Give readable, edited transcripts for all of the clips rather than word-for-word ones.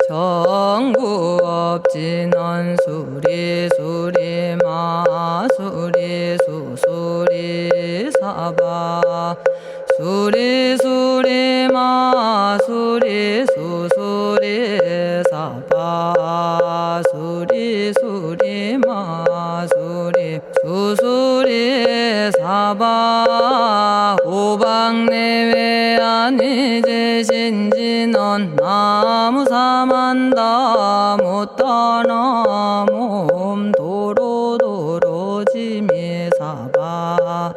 정구업진원 수리수리 마수리 수수리 사바 수리수리 마수리 수수리 사바 수리수리 마수리 수수리 사바 오방내외 아니제신진원 나무사만다 못다나 몸 도로도로지미사바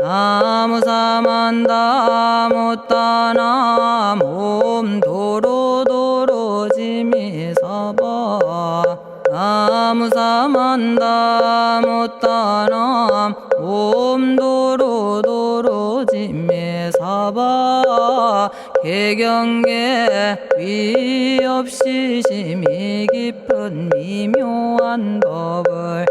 나무사만다 못다나 몸 도로도로지미사바 나무사만다 못다나 몸 도로도로지미사바 개경계 위없이 심히 깊은 미묘한 법을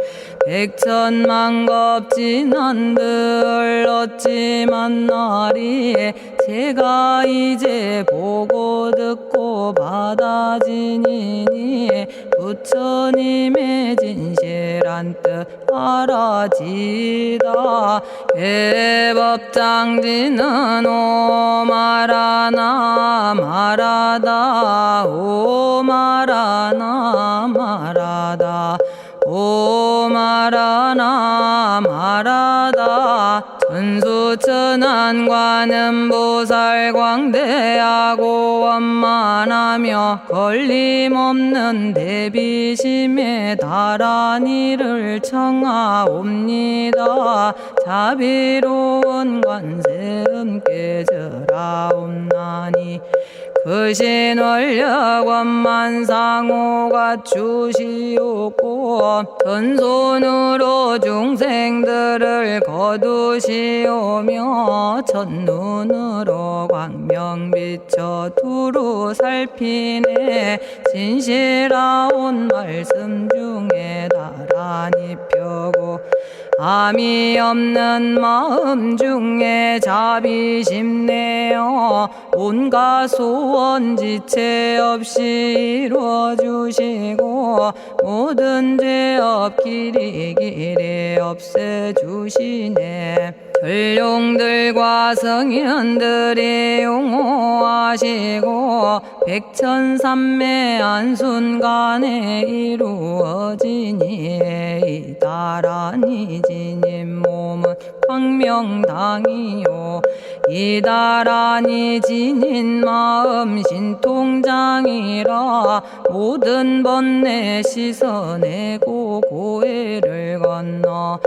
백천만겁진한들 어찌 만나리 제가 이제 보고 듣고 받아지니니 부처님의 진실한 뜻 알아지다 해법장지는 오마라나 마라다 오마라나 마라다 오마라나 마라다 천수천안관음보살 광대하고 원만하며 걸림없는 대비심에 달한 이를 청하옵니다. 자비로운 관세음께 절하옵나니 그신 원력 원만상호가 주시옵고 전손으로 중생들을 거두시오며 첫눈으로 광명 비춰 두루 살피네 진실하온 말씀 중에 나란히 펴고 암이 없는 마음 중에 자비심 내어 온갖 소원 지체 없이 이루어주시고 모든 죄업 길이 없애주시네. 전룡들과 성현들이 용호하시고 백천삼매 한순간에 이루어지니 이다라니 지님 몸은 광명당이요 이다라니 지닌 마음 신통장이라 모든 번뇌 씻어내고 고해를 건너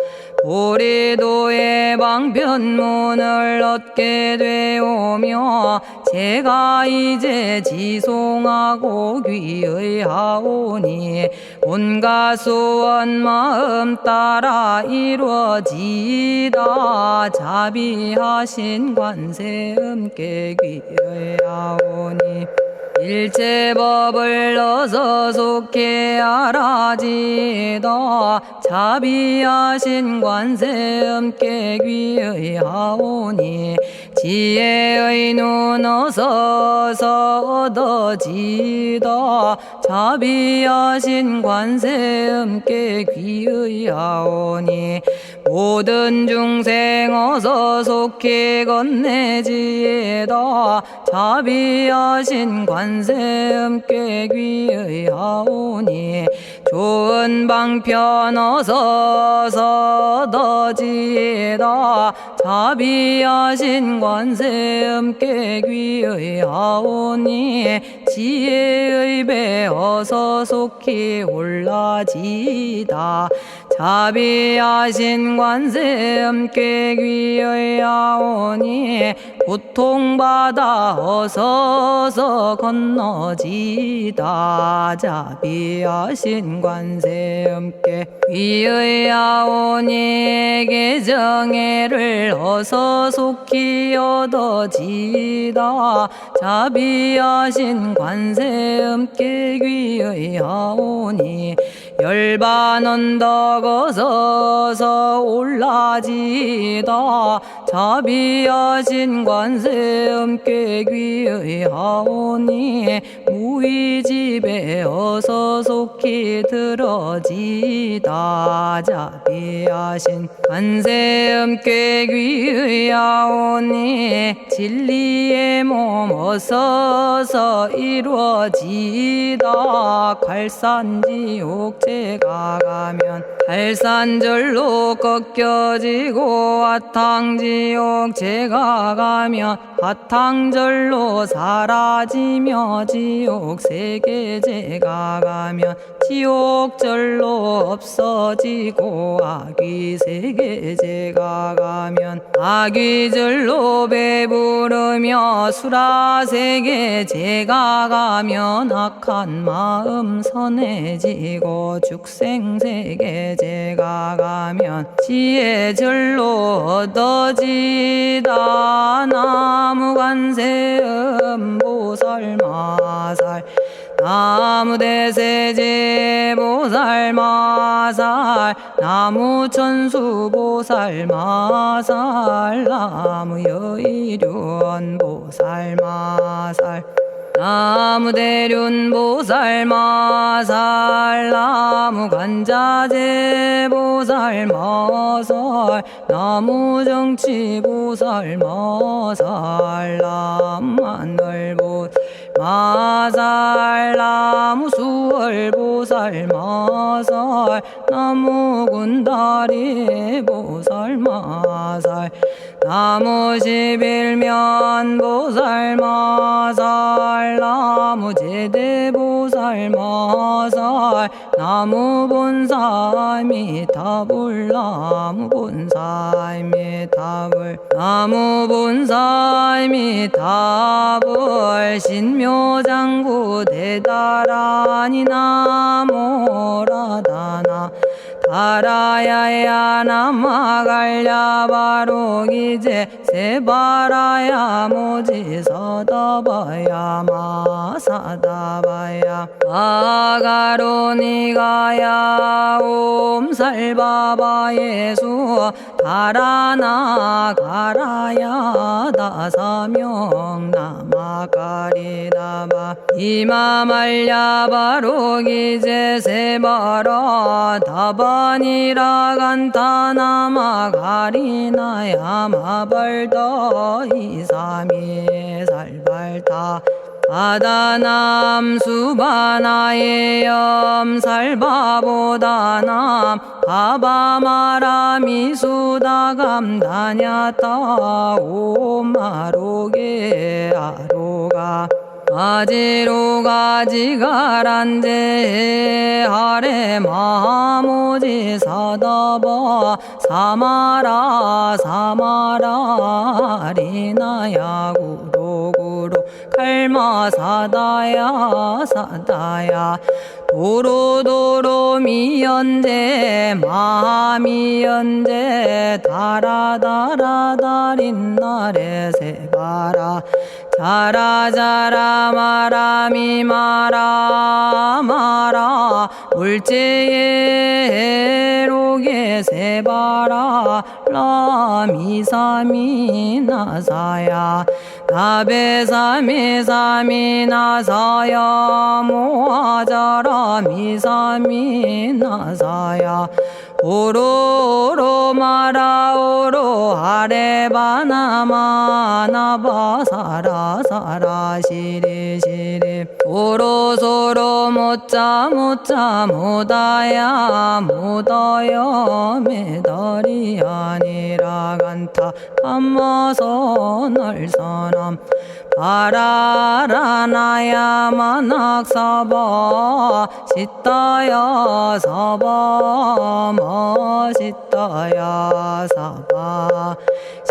보리도의 방편문을 얻게 되오며 제가 이제 지송하고 귀의하오니 온갖 소원 마음 따라 이루어지다 자비하신 관세음께 귀의하오니 일체법을 어서 속히 알아지다 자비하신 관세음께 귀의하오니 지혜의 눈 어서 얻어지다 자비하신 관세음께 귀의하오니 모든 중생 어서 속히 건네지다 자비하신 관세음께 귀의하오니 좋은 방편 어서 얻어지다 자비하신 관세음께 귀의하오니 지혜의 배 어서 속히 올라지다 자비하신 관세음께 귀의하오니 고통받아 어서서 건너지다 자비하신 관세음께 귀의하오니 개정애를 어서 속히 얻어지다 자비하신 관세음께 귀의하오니 열반 언덕 어서서 올라지다 자비하신 관세 음께 귀의하오니 무의집에 어서 속히 들어지다 자비하신 관세 음께 귀의하오니 진리의 몸 어서서 이루어지다 갈산지옥제가 가면 갈산절로 꺾여지고 화탕지옥제가 가면 화탕절로 사라지며 지옥세계제가 가면 지옥절로 없어지고 아귀세계제가 가면 아귀절로 배부르며 수라세계제가 가면 악한 마음 선해지고 죽생세계제가 가면 지혜절로 얻어지다 나무관세음 보살마살 나무대세제 보살마살 나무천수 보살마살 나무여의륜 보살마살 나무대륜 보살마살 나무간자제 보살마살 나무정치 보살마살 나무하늘 보살마살 나무수월 보살마살 나무군다리 보살마살 나무십일면 보살마살 나무제대 보살마살 나무본사미타불 나무본사미타불 나무본사미타불 신묘장구 대다라니 나모라다나 다라야야 나마갈야바로기제 세바라야 모지서다바야 마사다바야 아가로니가야 옴살바바예수 다라나 가라야 다사명 나마가리다바 이마말야바로기제 세바라 다바니라 간타나마 가리나야 마발더 이사미 살발타 바다남 수바나의 염살바보다남 바바마라미 수다감다냐타 오마로게 아로가 아지로가지가란제 하레 마모지 사다바 사마라 사마라 리나야 구로구로 칼마 사다야 사다야 도로도로 미연제 마미연제 다라다라다린나레 세바라 자라자라 마라미 마라 마라 울제에 로게 세바라 라미사미 나사야 나베사미사미 나사야 모아자라 미사미 나사야 오로로 마라오로 아레바나마 나바사라 사라 시리시리 오로소로 못자 못자 못다야 못다여 메달이 아니라 간타 감마서 날선함 바라라나야 만학사바 시타야 사바 마시타야 사바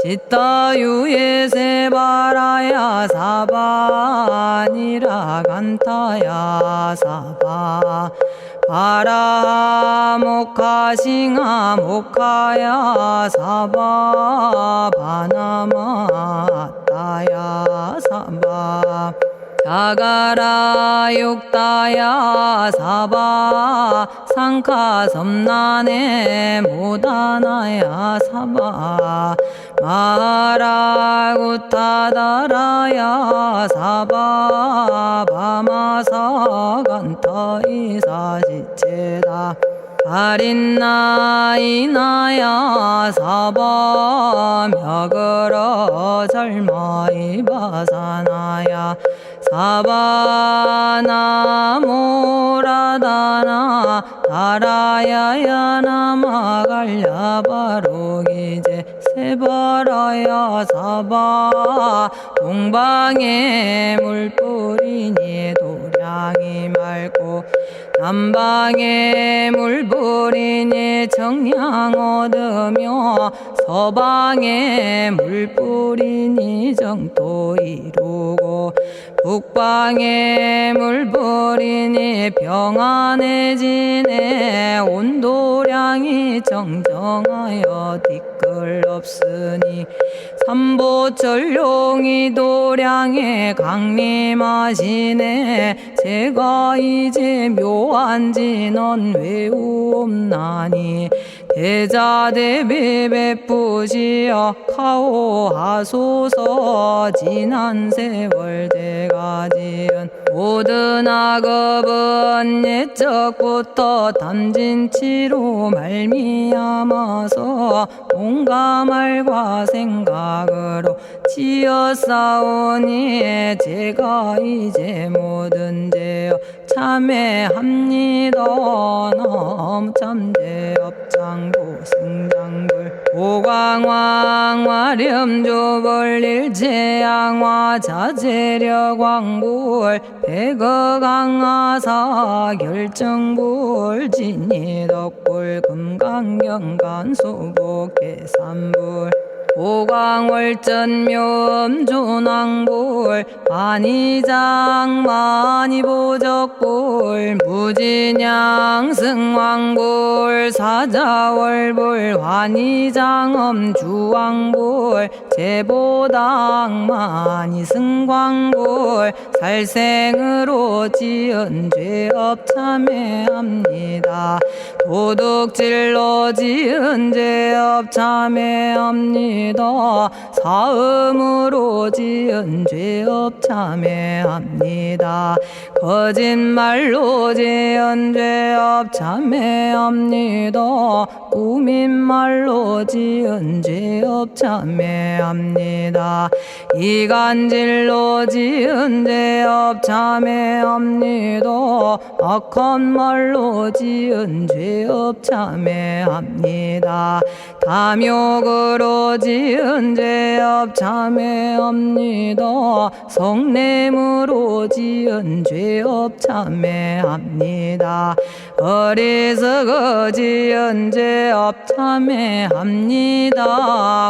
시타유예 세바라야 사바니라 간타야 사바 바라 모카싱아 모카야 사바 바나마 따야 사바 자가라 육다야 사바 상카 섬난에 모다나야 사바 마라구타다라야 사바 바마사 간타이사 지체다 아린나이나야 사바 며그러 절마이 바사나야 사바나 모라다나 다라야야 나마갈야바로기제 세바라야 사바 동방에 물뿌리니 도량이 맑고 남방에 물뿌리니 정량 얻으며 서방에 물뿌리니 정토 이루고 북방에 물뿌리니 평안해지네 온도량이 정정하여 뒤끌 없으니 삼보철룡이 도량에 강림하시네 제가 이제 묘한지 넌 외우옵나니 대자대비 베푸시어 카오하소서 지난 세월 제가 지은 모든 악업은 옛적부터 탐진치로 말미암아서 온갖 말과 생각으로 지었사오니 제가 이제 모든 죄업 참회합니다. 너무 참죄업장고 승장불 오광왕 화렴조벌 일체양화 자재력왕불 백어강하사 결정불 진이덕불 금강경간 수복계산불 오광월전묘음존왕불 안이장 만이보적불 무진양승왕불 사자월불 환희장엄주왕불 제보당 만이승광불 살생으로 지은 죄업 참회합니다. 도둑질로 지은 죄업 참회합니다. 사음으로 지은 죄업 참회합니다. 거짓말로 지은 죄업 참회합니다. 꾸민말로 지은 죄업 참회합니다. 이간질로 지은 죄업 참회합니다. 악한 말로 지은 죄업 참회합니다. 탐욕으로 지은 죄업 참회합니다. 성냄으로 지은 죄업 참회합니다. 어리석어 지은 죄업 참회합니다.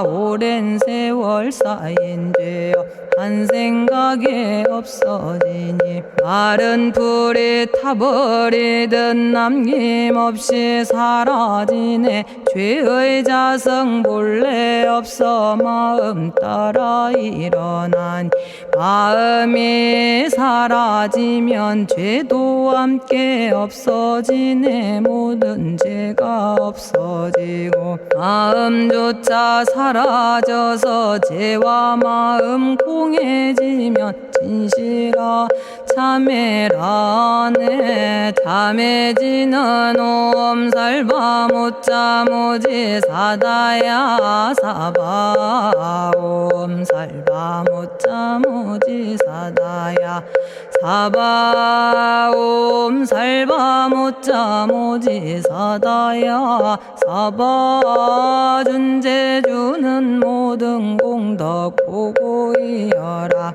오랜 세월 쌓인 죄업 한 생각에 없어지니 마른 풀이 타버리듯 남김없이 사라지네. 죄의 자성 본래 없어 마음 따라 일어나니 마음이 사라지면 죄도 함께 없어지네. 모든 죄가 없어지고 마음조차 사라져서 죄와 마음 공해지면 진실아 참회라네. 참해지는 옴살바 못자 모지 사다야 사바 옴살바 못자 모지 사다야 사바 옴살바 못자 모지 사다야 사바 준재주는 모든 공덕 보고이여라.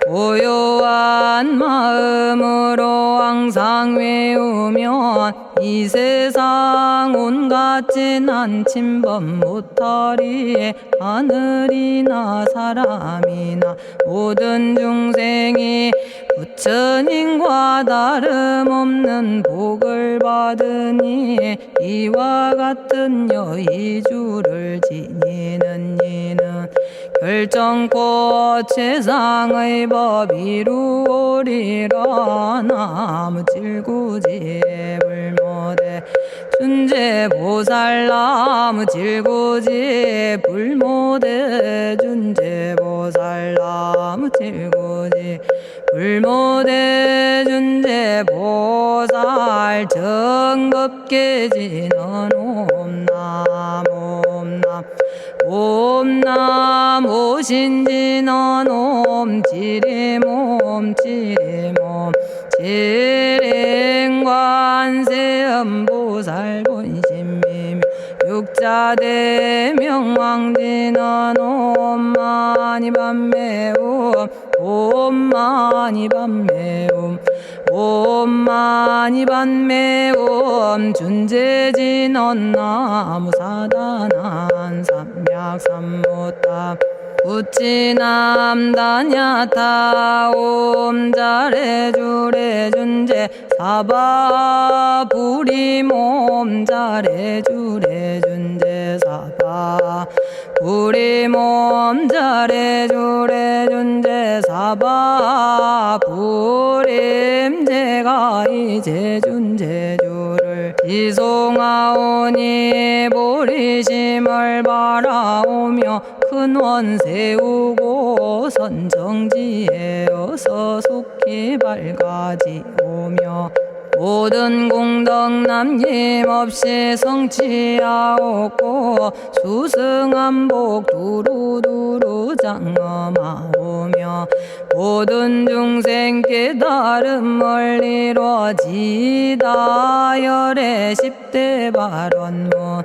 고요한 마음으로 항상 외우면 이 세상 온갖 진한 침범 못하리. 하늘이나 사람이나 모든 중생이 부처님과 다름없는 복을 받으니 이와 같은 여의주를 지니는 이는 결정코 최상의 법 이루오리라. 나무질구지 불모대 준재보살. 나무질구지 불모대 준재보살. 나무질구지 불모대 준재보살. 정법계지는 옴남 옴남 옴남 오신지는 옴지리몸 지리몸 지림관세음보살 본심미미 육자대명왕지는 옴마니밤매옴 옴마니밤매옴 옴마니밤매옴 준재진언 나무사단한 삼약삼무타 우치남다냐타 옴자레주레 준재 사바 부리몸 자레주레 준재 사바 부리몸 자레주레 준재 사바 부림. 제가 이제 준재주를 지송하오니 보리심을 바라오며 큰 원 세우고 선정지에 어서 속히 밝아지오며 모든 공덕 남김없이 성취하옵고 수승한복 두루두루 장엄하오며 모든 중생 깨달음을 이루어지다. 열의 10대 발언문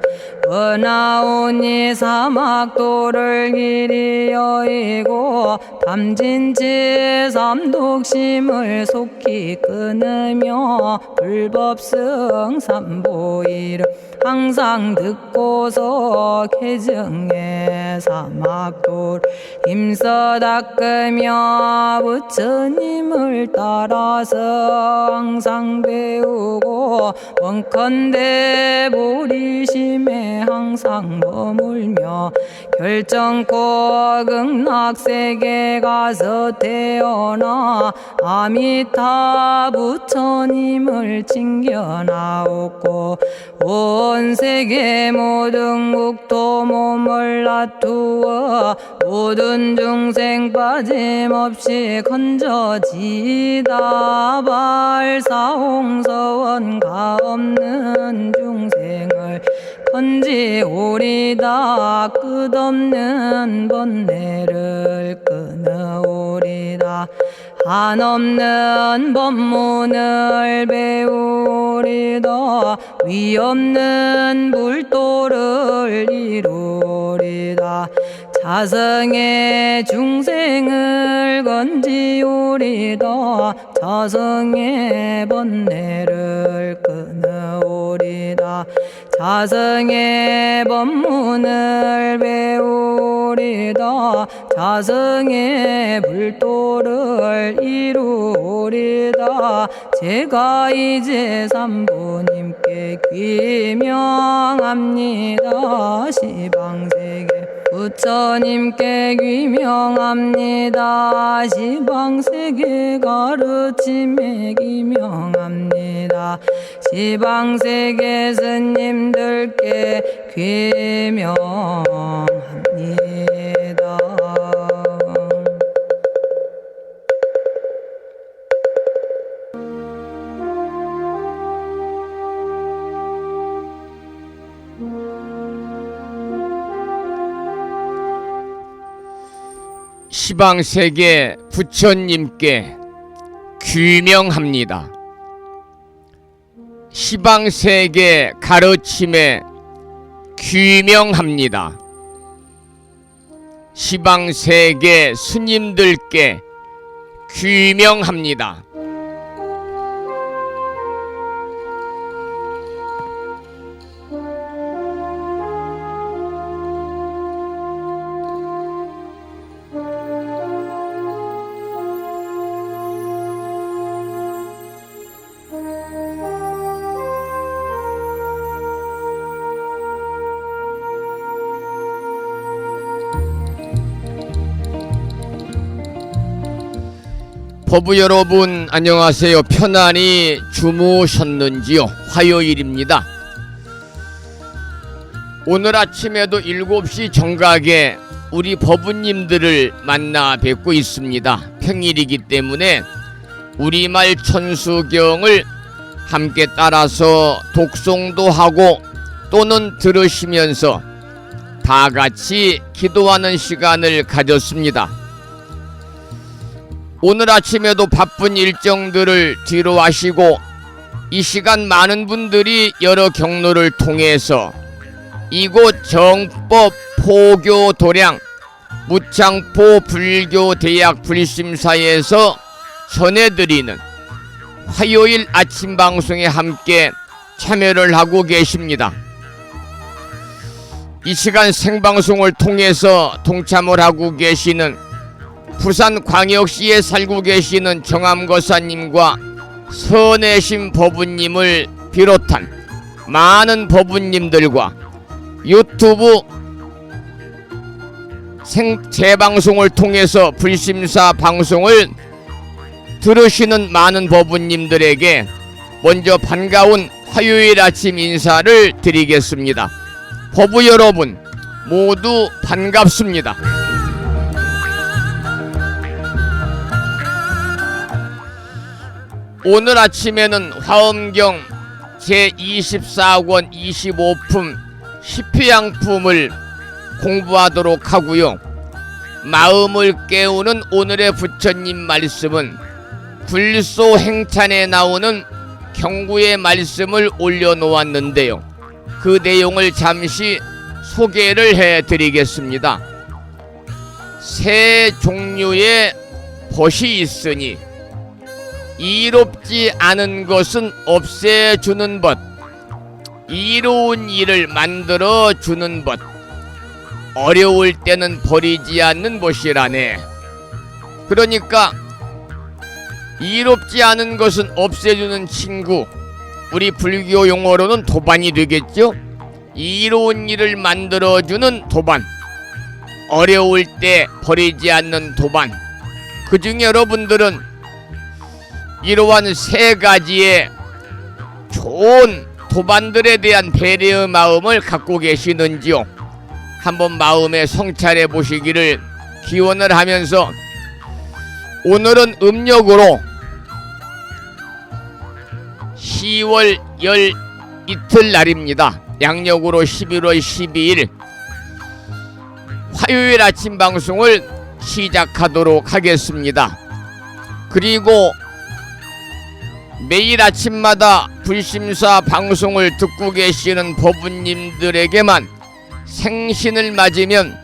은하오니 사막도를 길이 여의고 탐진치 삼독심을 속히 끊으며 불법승 삼보이를 항상 듣고서 개정해 사막도를 힘써 닦으며 부처님을 따라서 항상 배우고 원컨대 보리심에 항상 머물며 결정코 극락세계 가서 태어나 아미타 부처님을 챙겨나오고 온 세계 모든 국토 몸을 놔두어 모든 중생 빠짐없이 건져지다. 발사홍서원가 없는 중생을 건지오리다. 끝없는 번뇌를 끊어오리다. 한없는 법문을 배우리다. 위없는 불도를 이루리다. 자성의 중생을 건지오리다. 자성의 번뇌를 끊어오리다. 자성의 법문을 배우리다. 자성의 불도를 이루리다. 제가 이제 삼부님께 귀명합니다. 시방세계 부처님께 귀명합니다. 시방세계 가르침에 귀명합니다. 시방세계 스님들께 귀명합니다. 시방세계 부처님께 귀명합니다. 시방세계 가르침에 귀명합니다. 시방세계 스님들께 귀명합니다. 법부 여러분 안녕하세요. 편안히 주무셨는지요? 화요일입니다. 오늘 아침에도 7시 정각에 우리 법부님들을 만나 뵙고 있습니다. 평일이기 때문에 우리말 천수경을 함께 따라서 독송도 하고 또는 들으시면서 다 같이 기도하는 시간을 가졌습니다. 오늘 아침에도 바쁜 일정들을 뒤로 하시고 이 시간 많은 분들이 여러 경로를 통해서 이곳 정법 포교 도량 무창포 불교대학 불심사에서 전해드리는 화요일 아침 방송에 함께 참여를 하고 계십니다. 이 시간 생방송을 통해서 동참을 하고 계시는 부산광역시에 살고 계시는 정암거사님과 선혜심 법부님을 비롯한 많은 법부님들과 유튜브 재방송을 통해서 불심사 방송을 들으시는 많은 법부님들에게 먼저 반가운 화요일 아침 인사를 드리겠습니다. 법부 여러분 모두 반갑습니다. 오늘 아침에는 화엄경 제24권 25품 10회양품을 공부하도록 하고요. 마음을 깨우는 오늘의 부처님 말씀은 불소행찬에 나오는 경구의 말씀을 올려놓았는데요. 그 내용을 잠시 소개를 해드리겠습니다. 세 종류의 벗이 있으니 이롭지 않은 것은 없애주는 법, 이로운 일을 만들어주는 법, 어려울 때는 버리지 않는 것이라네. 그러니까 이롭지 않은 것은 없애주는 친구, 우리 불교 용어로는 도반이 되겠죠. 이로운 일을 만들어주는 도반, 어려울 때 버리지 않는 도반. 그중에 여러분들은 이러한 세 가지의 좋은 도반들에 대한 배려의 마음을 갖고 계시는지요? 한번 마음에 성찰해 보시기를 기원을 하면서 오늘은 음력으로 10월 열 이틀 날입니다. 양력으로 11월 12일 화요일 아침 방송을 시작하도록 하겠습니다. 그리고 매일 아침마다 불심사 방송을 듣고 계시는 법부님들에게만 생신을 맞으면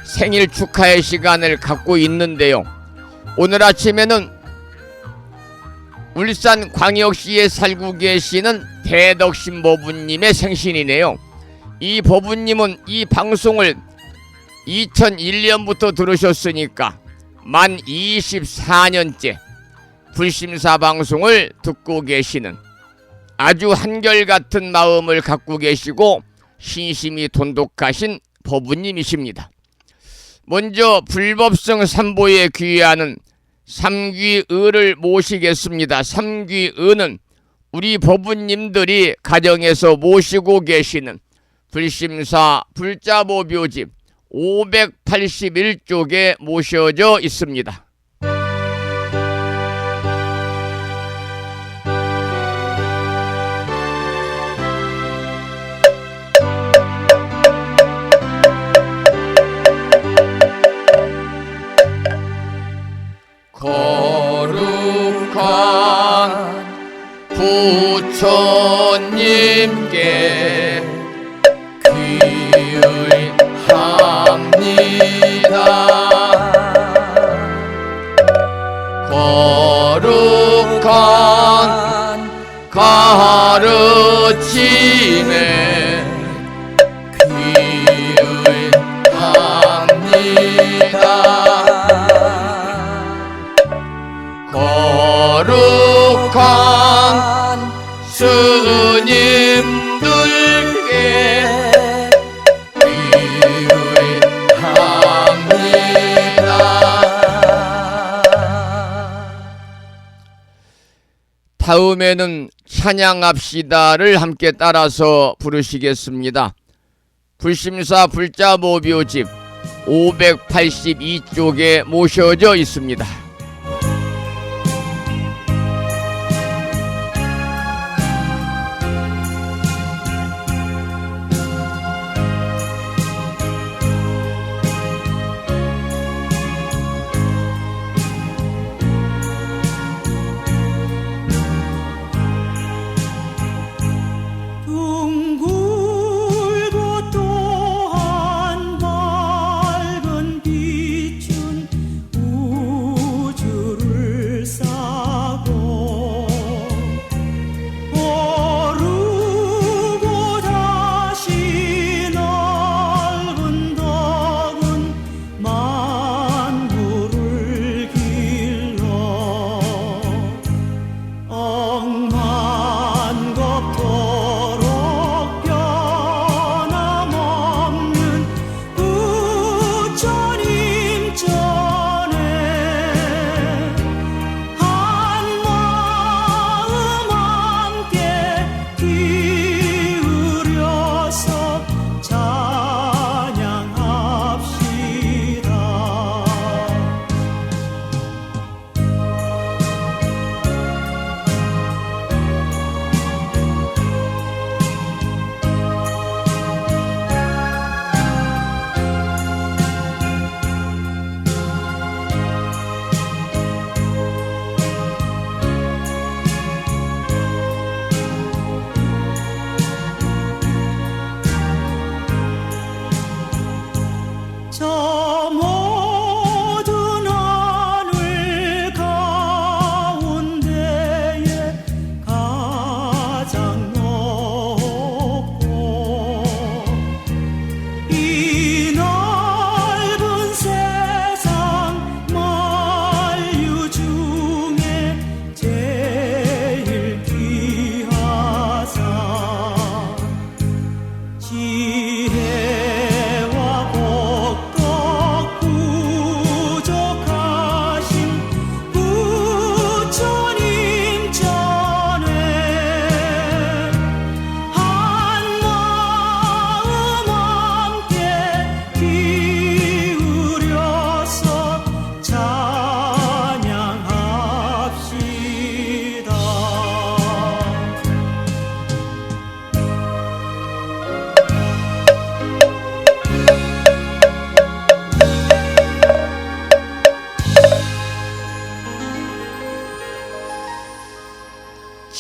생일 축하의 시간을 갖고 있는데요. 오늘 아침에는 울산 광역시에 살고 계시는 대덕신 법부님의 생신이네요. 이 법부님은 이 방송을 2001년부터 들으셨으니까 만 24년째 불심사 방송을 듣고 계시는 아주 한결같은 마음을 갖고 계시고 신심이 돈독하신 법부님이십니다. 먼저 불법성 삼보에 귀하는 삼귀의를 모시겠습니다. 삼귀의는 우리 법부님들이 가정에서 모시고 계시는 불심사 불자보묘집 581쪽에 모셔져 있습니다. 거룩한 부처님께 귀의합니다. 거룩한 가르침에 귀의합니다. 거룩한 스님들께 귀의합니다. 다음에는 찬양합시다를 함께 따라서 부르시겠습니다. 불심사 불자모비오집 582쪽에 모셔져 있습니다.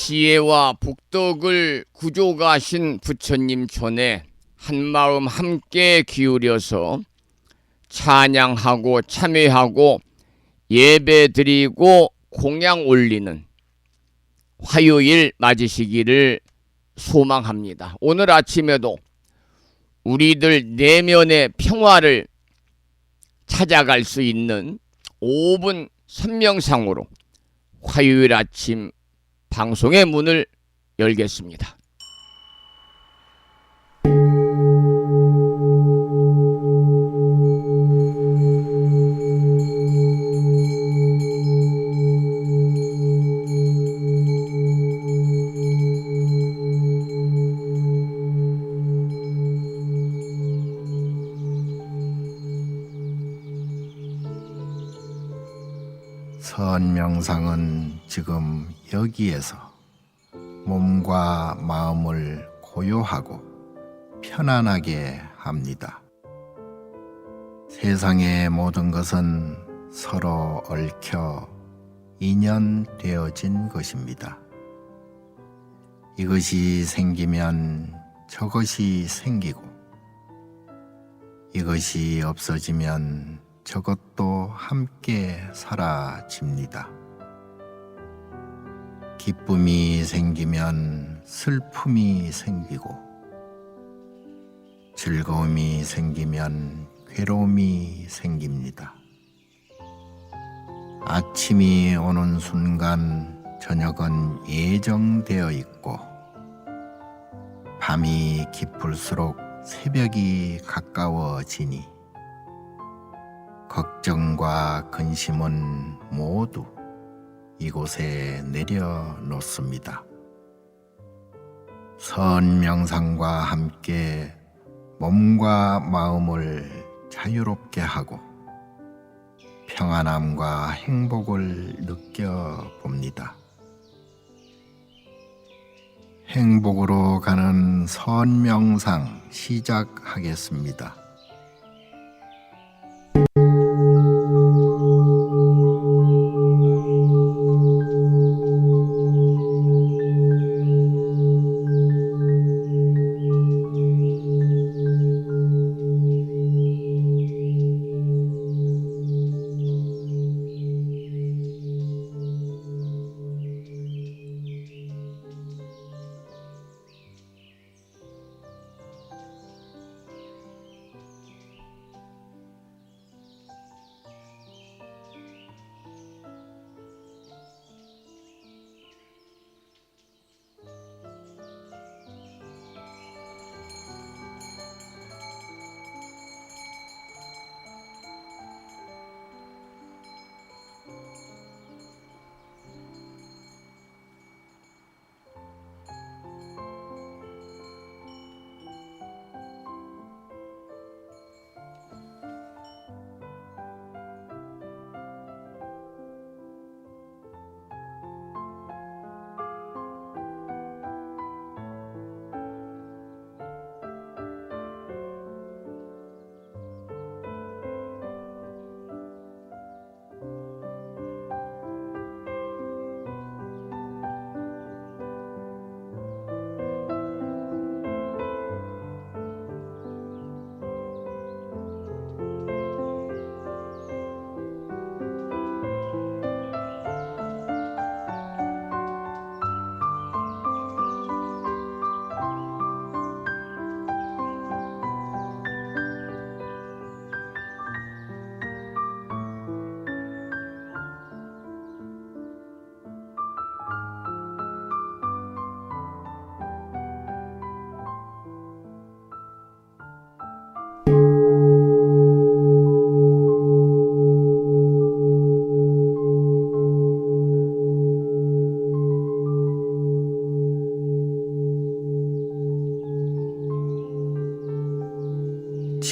지혜와 복덕을 구조가신 부처님 전에 한마음 함께 기울여서 찬양하고 참회하고 예배드리고 공양 올리는 화요일 맞으시기를 소망합니다. 오늘 아침에도 우리들 내면의 평화를 찾아갈 수 있는 5분 선명상으로 화요일 아침 방송의 문을 열겠습니다. 선명상은 지금 여기에서 몸과 마음을 고요하고 편안하게 합니다. 세상의 모든 것은 서로 얽혀 인연되어진 것입니다. 이것이 생기면 저것이 생기고, 이것이 없어지면 저것도 함께 사라집니다. 기쁨이 생기면 슬픔이 생기고, 즐거움이 생기면 괴로움이 생깁니다. 아침이 오는 순간 저녁은 예정되어 있고, 밤이 깊을수록 새벽이 가까워지니 걱정과 근심은 모두 이곳에 내려놓습니다. 선명상과 함께 몸과 마음을 자유롭게 하고 평안함과 행복을 느껴봅니다. 행복으로 가는 선명상 시작하겠습니다.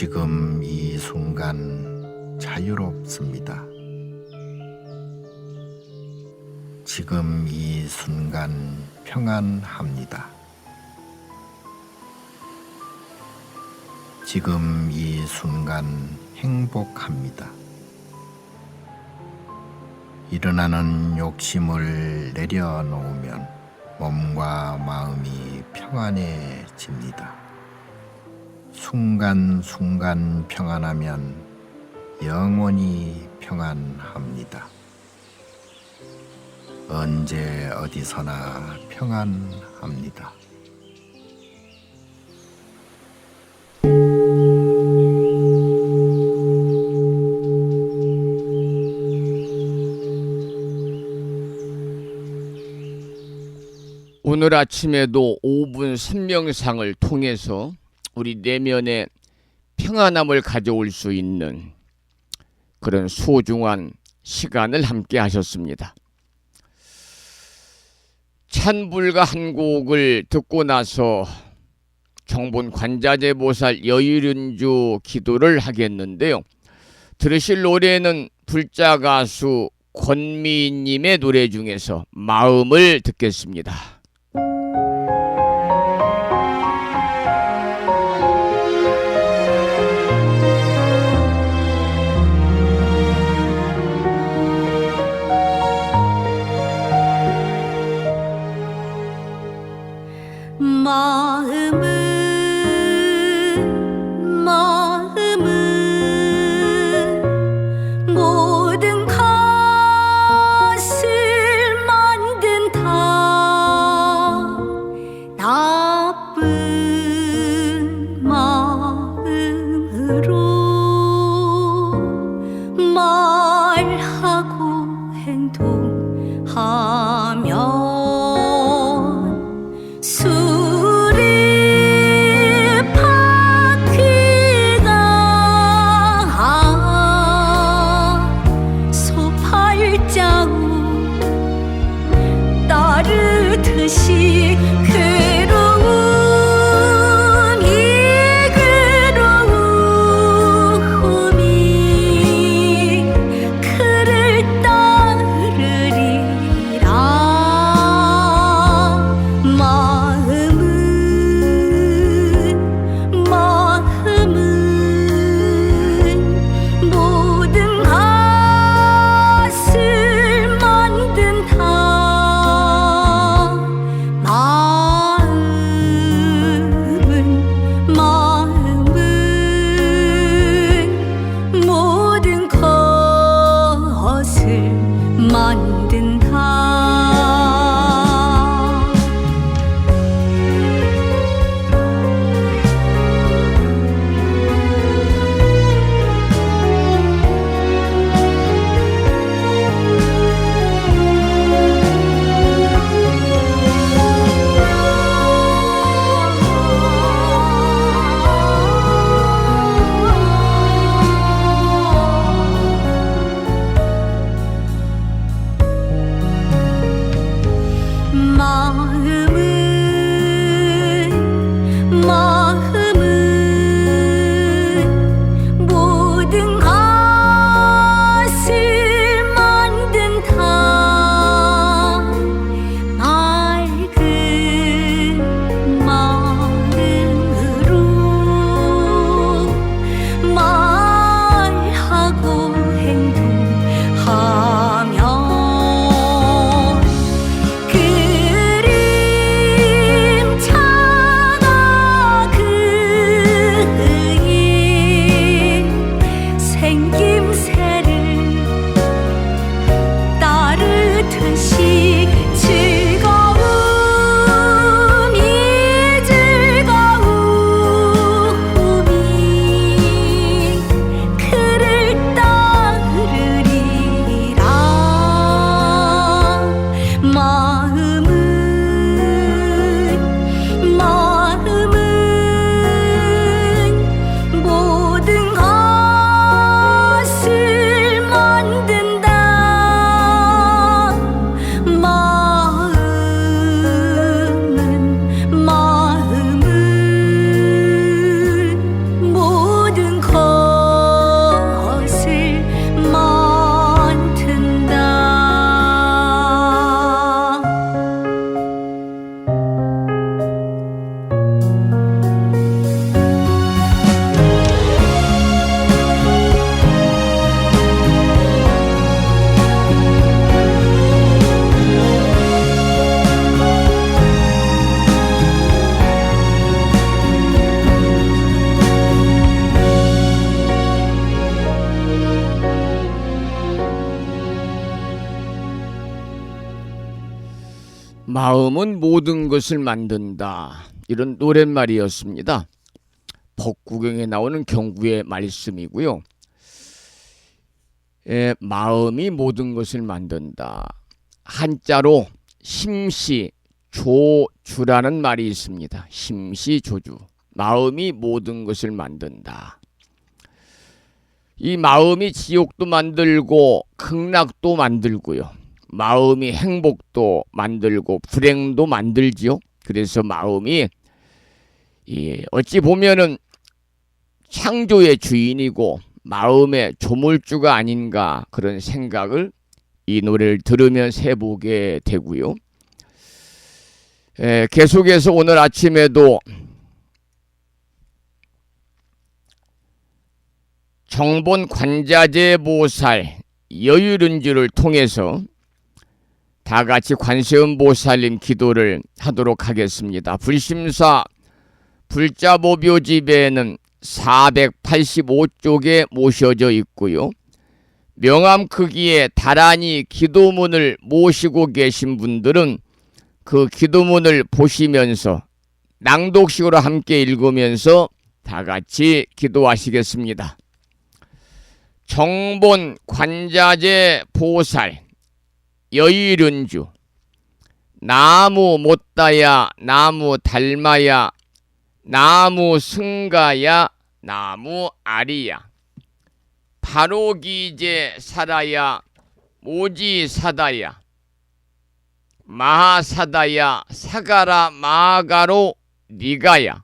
지금 이 순간 자유롭습니다. 지금 이 순간 평안합니다. 지금 이 순간 행복합니다. 일어나는 욕심을 내려놓으면 몸과 마음이 평안해집니다. 순간순간 평안하면 영원히 평안합니다. 언제 어디서나 평안합니다. 오늘 아침에도 5분 선명상을 통해서 우리 내면에 평안함을 가져올 수 있는 그런 소중한 시간을 함께 하셨습니다. 찬불가 한 곡을 듣고 나서 정본 관자재 보살 여일은주 기도를 하겠는데요. 들으실 노래는 불자 가수 권미인님의 노래 중에서 마음을 듣겠습니다. 마음은 모든 것을 만든 다 마음은 모든 것을 만든다. 이런 노랫말이었습니다. 법구경에 나오는 경구의 말씀이고요. 마음이 모든 것을 만든다. 한자로 심시조주라는 말이 있습니다. 심시조주. 마음이 모든 것을 만든다. 이 마음이 지옥도 만들고 극락도 만들고요. 마음이 행복도 만들고 불행도 만들지요. 그래서 마음이 어찌 보면은 창조의 주인이고 마음의 조물주가 아닌가 그런 생각을 이 노래를 들으면서 해보게 되고요. 계속해서 오늘 아침에도 정본 관자재 보살 여유른주를 통해서 다 같이 관세음 보살님 기도를 하도록 하겠습니다. 불심사 불자보묘집에는 485쪽에 모셔져 있고요. 명암 크기의 다란이 기도문을 모시고 계신 분들은 그 기도문을 보시면서 낭독식으로 함께 읽으면서 다 같이 기도하시겠습니다. 정본 관자재 보살 여의륜주 나무 못다야 나무 달마야 나무 승가야 나무 아리야 바로기제 사라야 모지사다야 마하사다야 사가라 마가로 니가야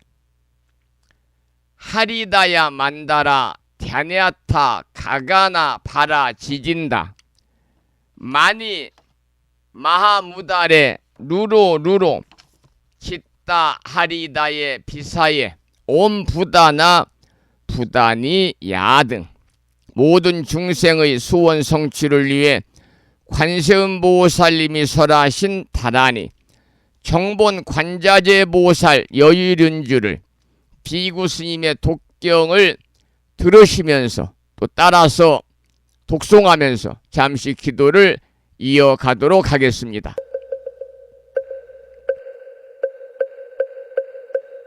하리다야 만다라 갸냐타 가가나 바라 지진다 마니 마하무다레 루로 짓다 하리다의 비사에 옴 부다나 부다니 야등 모든 중생의 수원 성취를 위해 관세음 보살님이 설하신 다라니 정본 관자재 보살 여의륜주를 비구 스님의 독경을 들으시면서 또 따라서 독송하면서 잠시 기도를 이어가도록 하겠습니다.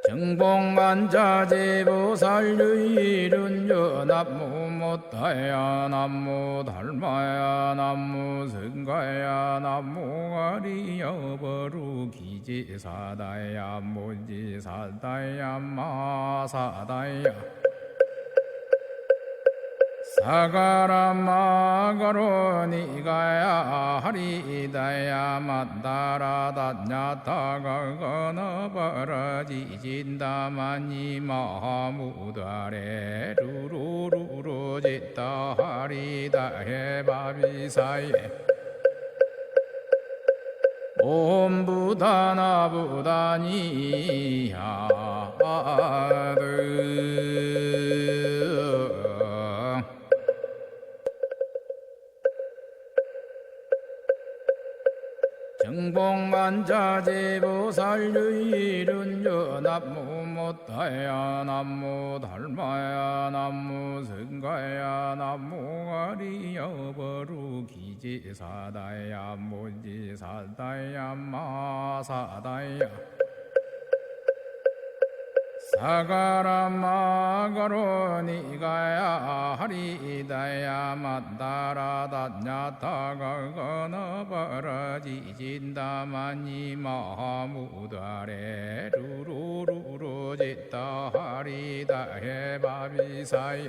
정봉관자재보살 유일은여 남무 못다야 남무 달마야 남무 승가야 남무 아리여 버루기지사다야 모지사다야 마사다야 사가라 마가로 니가야 하리다야 만다라 다냐타가 거너버라 지진다마니 마하무다레 루루루루 짓다 하리다 해바비사예 옴 부다나 부다니야 정봉관자재보살 유일은여 남무 못다야 남무 달마야 남무 승가야 남무 아리여 버루기지사다야 모지사다야 마사다야 사가라 마가로 니가야 하리다야 만다라 다냐타가 거너버라 지진다마니 마하무다레 루루루루 짓다 하리다 해바비사예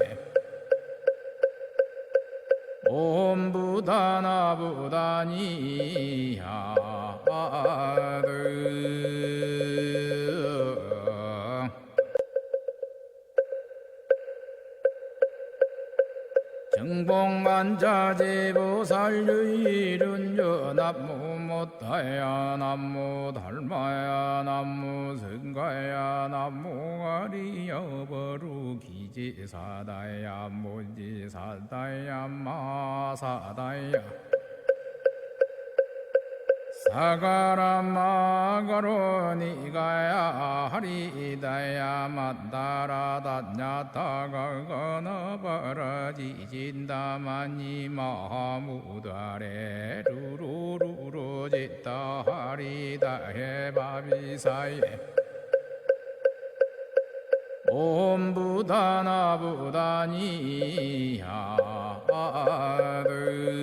옴 부다나 부다니야 정봉관자재보살 유일은여 남무 못다야 남무 달마야 남무 승가야 남무 아리여 버루기지사다야 모지사다야 마사다야 사가라마가로니가야 하리다야 만다라다냐타가 건어버러지진다마니 마무다레 루루루루지다 하리다 해바비사예 옴부다나부다니야드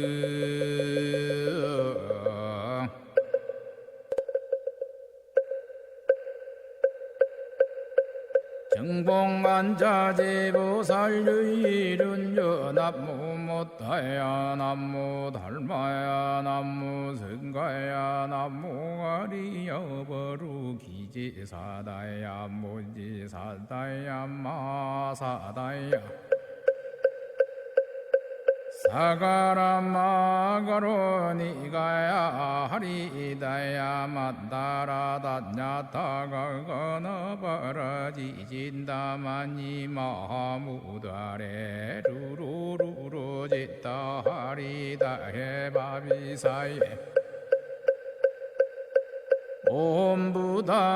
정봉만자제보살유일은여 남무못다야 남무달마야 남무승가야 남무가리여버루기지사다야 무지사다야 마사다야 사가라마가로니가야 하리다야 만다라다냐타가 건어버러지진다마니 마무다레 루루루루지다 하리다 해바비사예 옴부다나부다니야드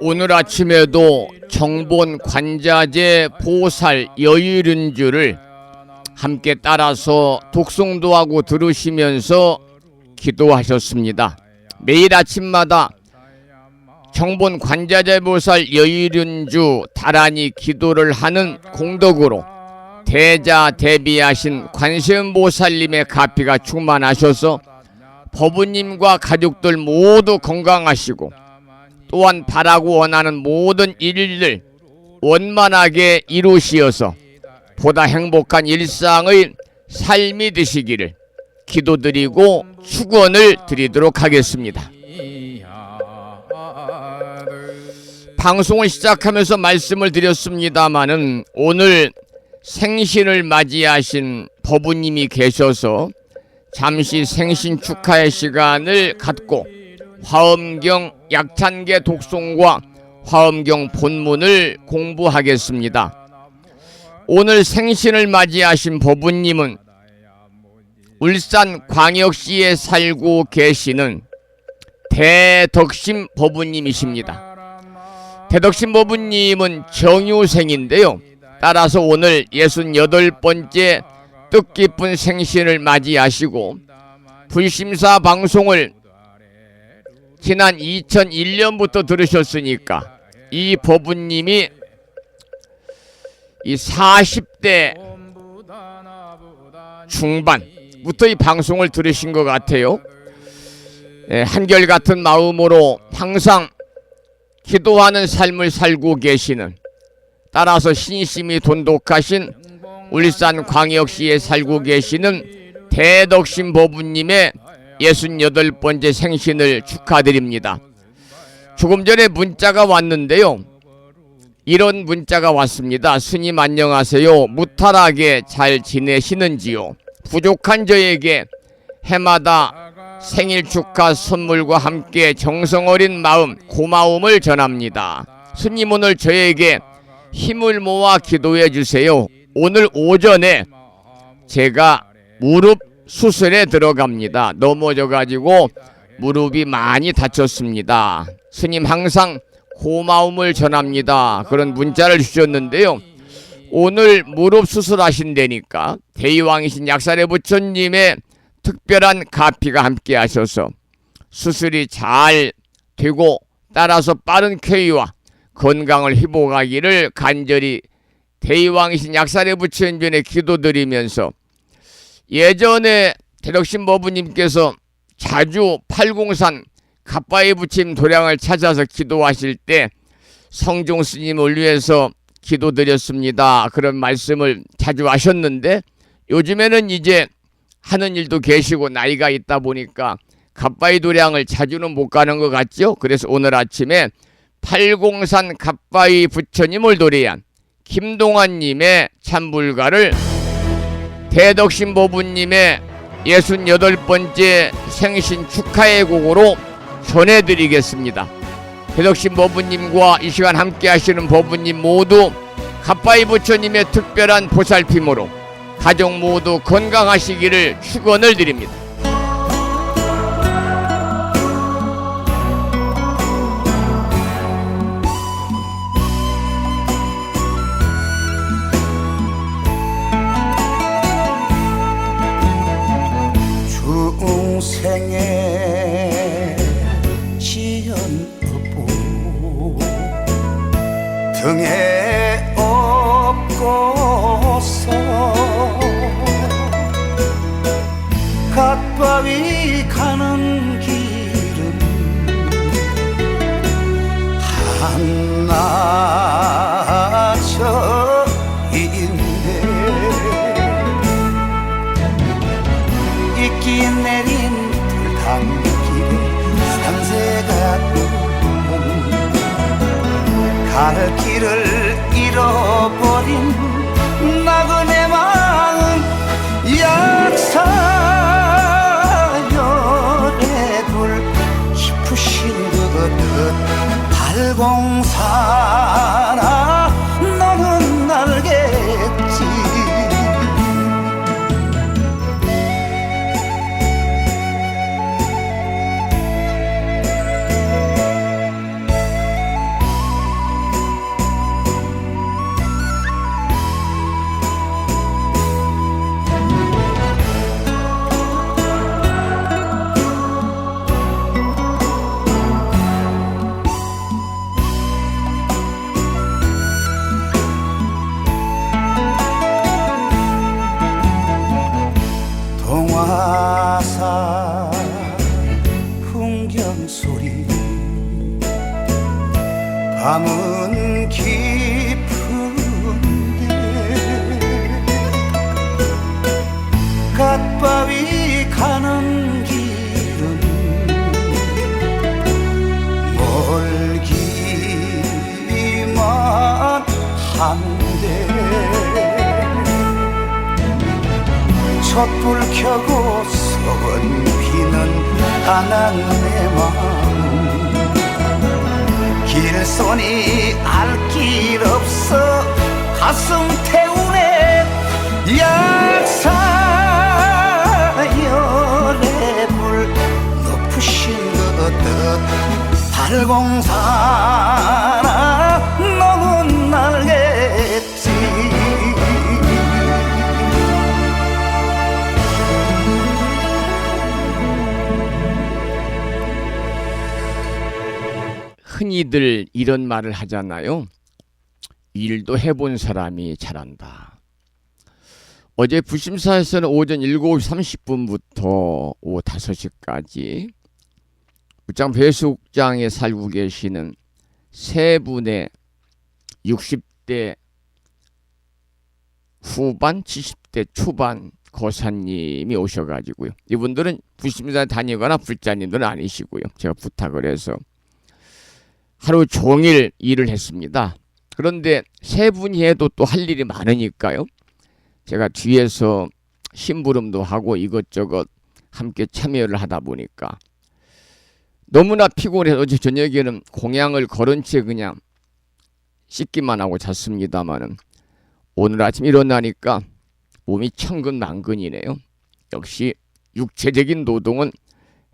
오늘 아침에도 정본 관자재 보살 여일은주를 함께 따라서 독송도 하고 들으시면서 기도하셨습니다. 매일 아침마다 정본 관자재 보살 여일은주 다란히 기도를 하는 공덕으로 대자대비하신 관세음보살님의 가피가 충만하셔서 법부님과 가족들 모두 건강하시고 또한 바라고 원하는 모든 일들 원만하게 이루시어서 보다 행복한 일상의 삶이 되시기를 기도드리고 축원을 드리도록 하겠습니다. 방송을 시작하면서 말씀을 드렸습니다마는 오늘 생신을 맞이하신 법부님이 계셔서 잠시 생신 축하의 시간을 갖고 화엄경 약찬계 독송과 화엄경 본문을 공부하겠습니다. 오늘 생신을 맞이하신 법부님은 울산 광역시에 살고 계시는 대덕심 법부님이십니다. 대덕심 법부님은 정유생인데요. 따라서 오늘 68번째 뜻깊은 생신을 맞이하시고 불심사 방송을 지난 2001년부터 들으셨으니까 이 법부님이 이 40대 중반부터 이 방송을 들으신 것 같아요. 한결같은 마음으로 항상 기도하는 삶을 살고 계시는, 따라서 신심이 돈독하신 울산 광역시에 살고 계시는 대덕심 법부님의 68번째 생신을 축하드립니다. 조금 전에 문자가 왔는데요. 이런 문자가 왔습니다. 스님 안녕하세요. 무탈하게 잘 지내시는지요? 부족한 저에게 해마다 생일 축하 선물과 함께 정성어린 마음 고마움을 전합니다. 스님 오늘 저에게 힘을 모아 기도해 주세요. 오늘 오전에 제가 무릎 수술에 들어갑니다. 넘어져가지고 무릎이 많이 다쳤습니다. 스님 항상 고마움을 전합니다. 그런 문자를 주셨는데요. 오늘 무릎 수술하신다니까 대의왕이신 약살의 부처님의 특별한 가피가 함께 하셔서 수술이 잘 되고 따라서 빠른 쾌유와 건강을 회복하기를 간절히 대의왕이신 약살의 부처님께 기도드리면서, 예전에 대덕심 법부님께서 자주 팔공산 갓바위 부처님 도량을 찾아서 기도하실 때 성종 스님을 위해서 기도드렸습니다. 그런 말씀을 자주 하셨는데 요즘에는 이제 하는 일도 계시고 나이가 있다 보니까 갓바위 도량을 자주는 못 가는 것 같죠. 그래서 오늘 아침에 팔공산 갓바위 부처님을 도래한 김동환님의 참불가를 대덕심 법부님의 68번째 생신 축하의 곡으로 전해드리겠습니다. 대덕신 법부님과 이 시간 함께 하시는 법부님 모두 갓바위 부처님의 특별한 보살핌으로 가족 모두 건강하시기를 축원을 드립니다. 중생의 지연 업보 등에 업고서 갓바위 가는 길은 한나절인데 있기 내린 돌담길에 산새가 오면 갈 길을 잃어버린 나그네 마음 약사열의 불 깊으신 그듯 발공사나 너는 알겠지. 동화사 풍경 소리 밤은 깊은데 갓바위 가는 길은 멀기만 한데 촛불 켜고 썩은 피는 안한 내 마음 길손이 알 길 없어 가슴 태우네 약사열의 불 높으신 그듯 발공사나 너는 알겠지. 흔히들 이런 말을 하잖아요. 일도 해본 사람이 잘한다. 어제 부심사에서는 오전 7시 30분부터 오후 5시까지 우장 배수국장에 살고 계시는 세 분의 60대 후반, 70대 초반 거사님이 오셔가지고요. 이분들은 부심사 다니거나 불자님들은 아니시고요. 제가 부탁을 해서 하루 종일 일을 했습니다. 그런데 세 분이 해도 또 할 일이 많으니까요. 제가 뒤에서 심부름도 하고 이것저것 함께 참여를 하다 보니까 너무나 피곤해서 어제 저녁에는 공양을 걸은 채 그냥 씻기만 하고 잤습니다마는 오늘 아침 일어나니까 몸이 천근만근이네요. 역시 육체적인 노동은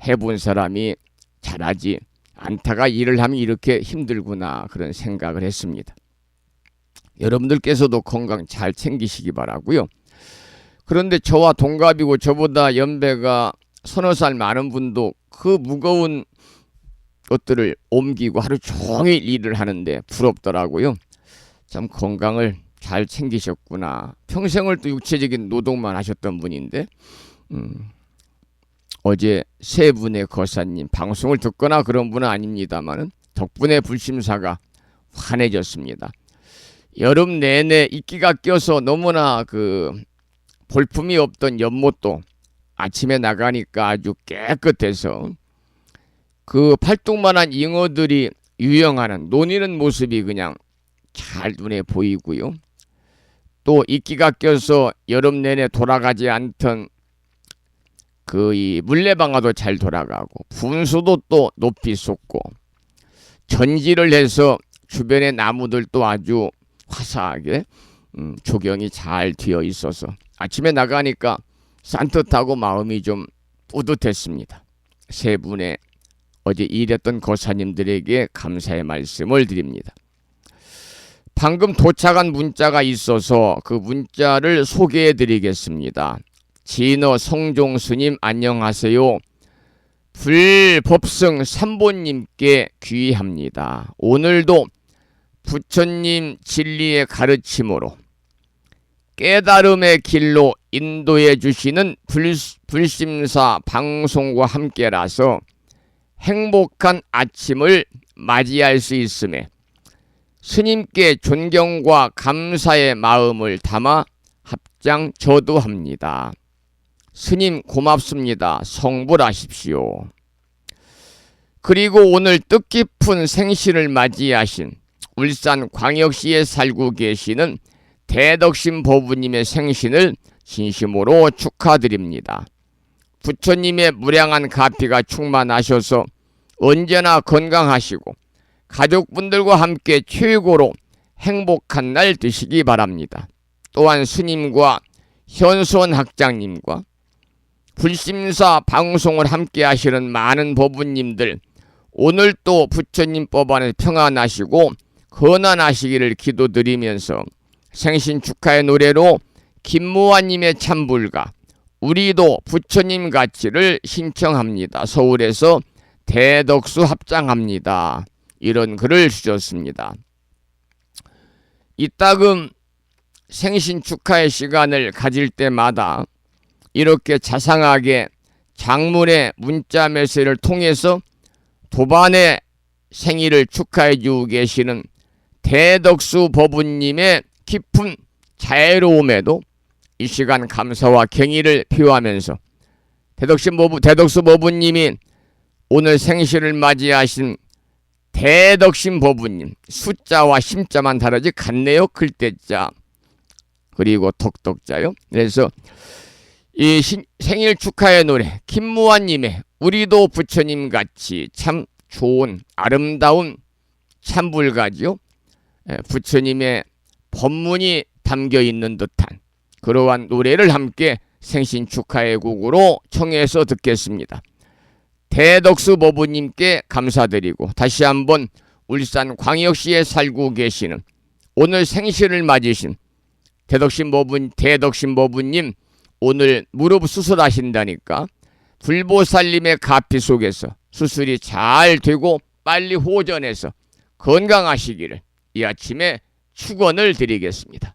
해본 사람이 잘하지 않다가 일을 하면 이렇게 힘들구나 그런 생각을 했습니다. 여러분들께서도 건강 잘 챙기시기 바라고요. 그런데 저와 동갑이고 저보다 연배가 서너 살 많은 분도 그 무거운 것들을 옮기고 하루 종일 일을 하는데 부럽더라고요. 참 건강을 잘 챙기셨구나. 평생을 또 육체적인 노동만 하셨던 분인데 어제 세 분의 거사님 방송을 듣거나 그런 분은 아닙니다만은 덕분에 불심사가 환해졌습니다. 여름 내내 이끼가 껴서 너무나 그 볼품이 없던 연못도 아침에 나가니까 아주 깨끗해서 그 팔뚝만한 잉어들이 유영하는 노니는 모습이 그냥 잘 눈에 보이고요. 또 이끼가 껴서 여름 내내 돌아가지 않던 그 이 물레방아도 잘 돌아가고 분수도 또 높이 솟고 전지를 해서 주변의 나무들도 아주 화사하게 조경이 잘 되어 있어서 아침에 나가니까 산뜻하고 마음이 좀 뿌듯했습니다. 세 분의 어제 일했던 거사님들에게 감사의 말씀을 드립니다. 방금 도착한 문자가 있어서 그 문자를 소개해 드리겠습니다. 진어 성종스님 안녕하세요. 불법승 삼보님께 귀의합니다. 오늘도 부처님 진리의 가르침으로 깨달음의 길로 인도해 주시는 불심사 방송과 함께라서 행복한 아침을 맞이할 수 있음에 스님께 존경과 감사의 마음을 담아 합장 저도합니다. 스님 고맙습니다. 성불하십시오. 그리고 오늘 뜻깊은 생신을 맞이하신 울산 광역시에 살고 계시는 대덕심 보부님의 생신을 진심으로 축하드립니다. 부처님의 무량한 가피가 충만하셔서 언제나 건강하시고 가족분들과 함께 최고로 행복한 날 되시기 바랍니다. 또한 스님과 현수원 학장님과 불심사 방송을 함께 하시는 많은 법부님들 오늘 또 부처님 법안에 평안하시고 건안하시기를 기도드리면서 생신 축하의 노래로 김무환님의 참불가 우리도 부처님 가치를 신청합니다. 서울에서 대덕수 합장합니다. 이런 글을 주셨습니다. 이따금 생신 축하의 시간을 가질 때마다 이렇게 자상하게 장문의 문자 메시지를 통해서 도반의 생일을 축하해 주고 계시는 대덕수 법부님의 깊은 자애로움에도 이 시간 감사와 경의를 표하면서 대덕수 법부님이 오늘 생신을 맞이하신 대덕심 법부님 숫자와 심자만 다르지 같네요. 글대자 그리고 덕덕자요. 그래서 이 생일 축하의 노래 김무환님의 우리도 부처님같이 참 좋은 아름다운 참불가지요. 부처님의 법문이 담겨있는 듯한 그러한 노래를 함께 생신 축하의 곡으로 청해서 듣겠습니다. 대덕수 법부님께 감사드리고 다시 한번 울산 광역시에 살고 계시는 오늘 생신을 맞으신 대덕심 법부님 오늘 무릎 수술하신다니까 불보살님의 가피 속에서 수술이 잘 되고 빨리 호전해서 건강하시기를 이 아침에 축원을 드리겠습니다.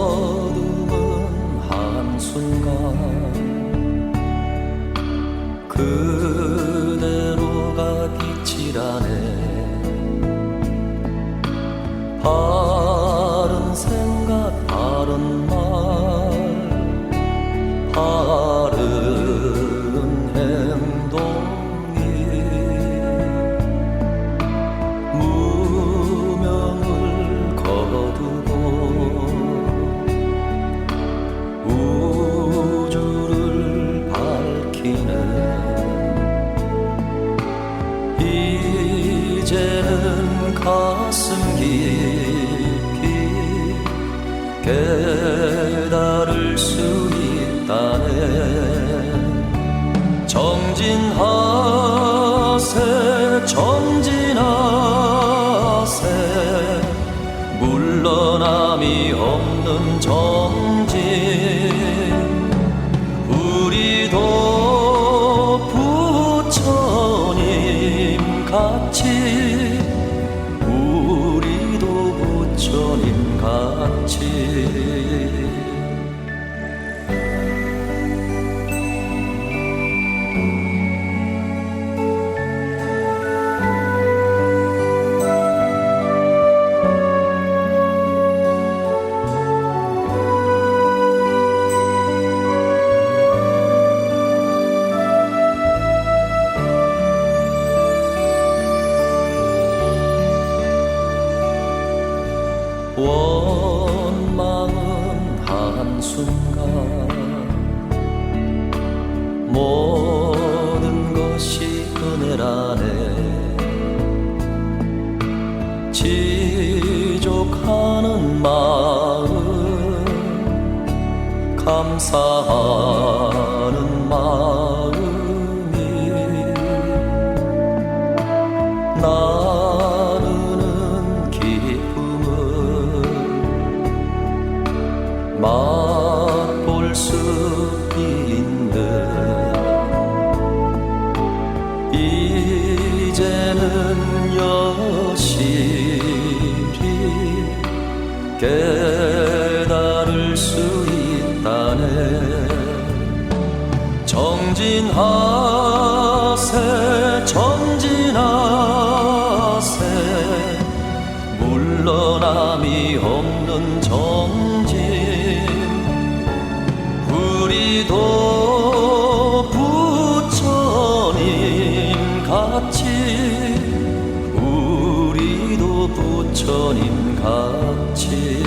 어둠은 한순간 그대로가 빛이라네 바른 생각 바른 말 바른 행동이 무명을 거두고 우주를 밝히는 이제는 가슴 깊이 깨달을 수 있다네 정진하세 정진하세 물러남이 없는 정진 우리도 부처님 같이 우리도 부처님 같이 원망은 한순간 모든 것이 은혜라네. 지족하는 마음, 감사하는 마음이 나누는 기쁨을 맛볼 수 있는 이제는 여실히 깨달을 수 있다네. 정진하세 전진하세 물러남이 없는 정진. 우리도 부처님 같이 우리도 부처님 같이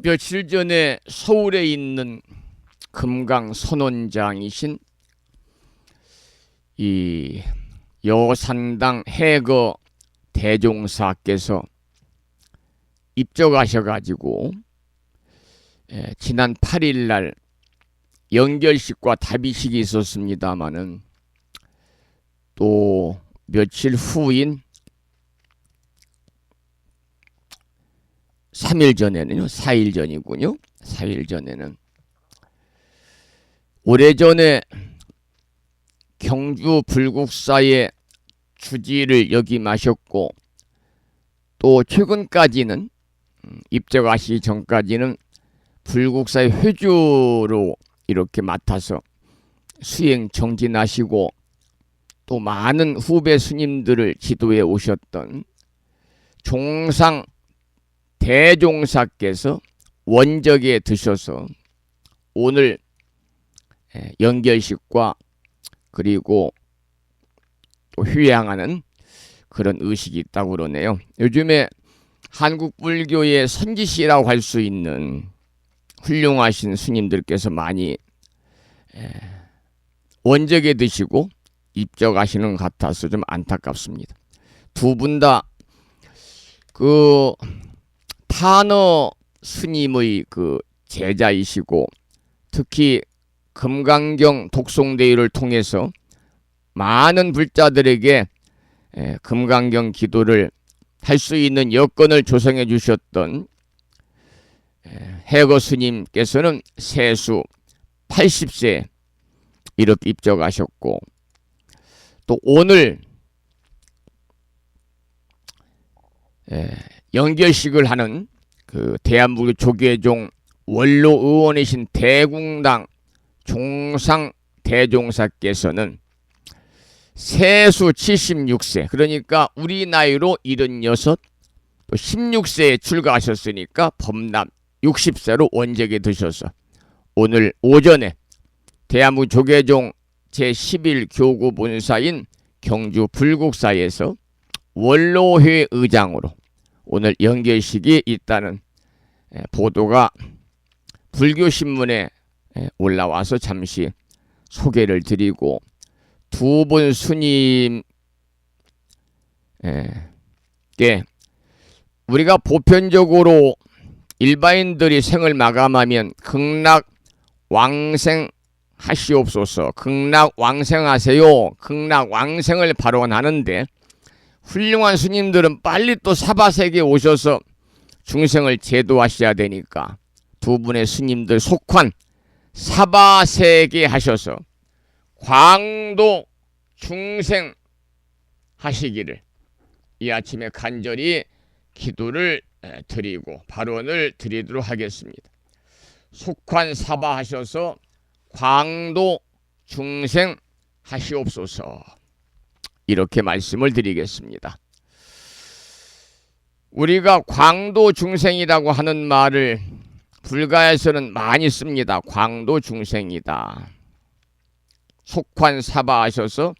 며칠 전에 서울에 있는 금강 선원장이신 이 여산당 해거 대종사께서 입적하셔가지고 지난 8일 날 연결식과 답의식이 있었습니다마는 또 며칠 후인 3일 전에는요, 4일 전이군요. 4일 전에는 오래전에 경주 불국사의 주지를 역임하셨고 또 최근까지는 입적하시기 전까지는 불국사의 회주로 이렇게 맡아서 수행 정진하시고 또 많은 후배 스님들을 지도해 오셨던 종상 대종사께서 원적에 드셔서 오늘 연결식과 그리고 또 휴양하는 그런 의식이 있다고 그러네요. 요즘에 한국 불교의 선지시라고 할 수 있는 훌륭하신 스님들께서 많이 원적에 드시고 입적하시는 것 같아서 좀 안타깝습니다. 두 분 다 그 탄어 스님의 그 제자이시고 특히 금강경 독송대회를 통해서 많은 불자들에게 금강경 기도를 할 수 있는 여건을 조성해 주셨던 해거 스님께서는 세수 80세 이렇게 입적하셨고 또 오늘 연결식을 하는 그 대한민국 조계종 원로 의원이신 대궁당 종상 대종사께서는 세수 76세 그러니까 우리 나이로 76, 또 16세에 출가하셨으니까 범람 60세로 원적에 드셔서 오늘 오전에 대한민국 조계종 제11 교구 본사인 경주 불국사에서 원로회 의장으로 오늘 연결식이 있다는 보도가 불교신문에 올라와서 잠시 소개를 드리고 두 분 스님께 우리가 보편적으로 일반인들이 생을 마감하면 극락 왕생 하시옵소서, 극락 왕생하세요, 극락 왕생을 발언하는데 훌륭한 스님들은 빨리 또 사바세계에 오셔서 중생을 제도하셔야 되니까 두 분의 스님들 속환 사바세계 하셔서 광도 중생 하시기를 이 아침에 간절히 기도를 드리고 발언을 드리도록 하겠습니다. 속환 사바하셔서 광도 중생 하시옵소서. 이렇게 말씀을 드리겠습니다. 우리가 광도 중생이라고 하는 말을 불가에서는 많이 씁니다. 광도 중생이다. 속환 사바하셔서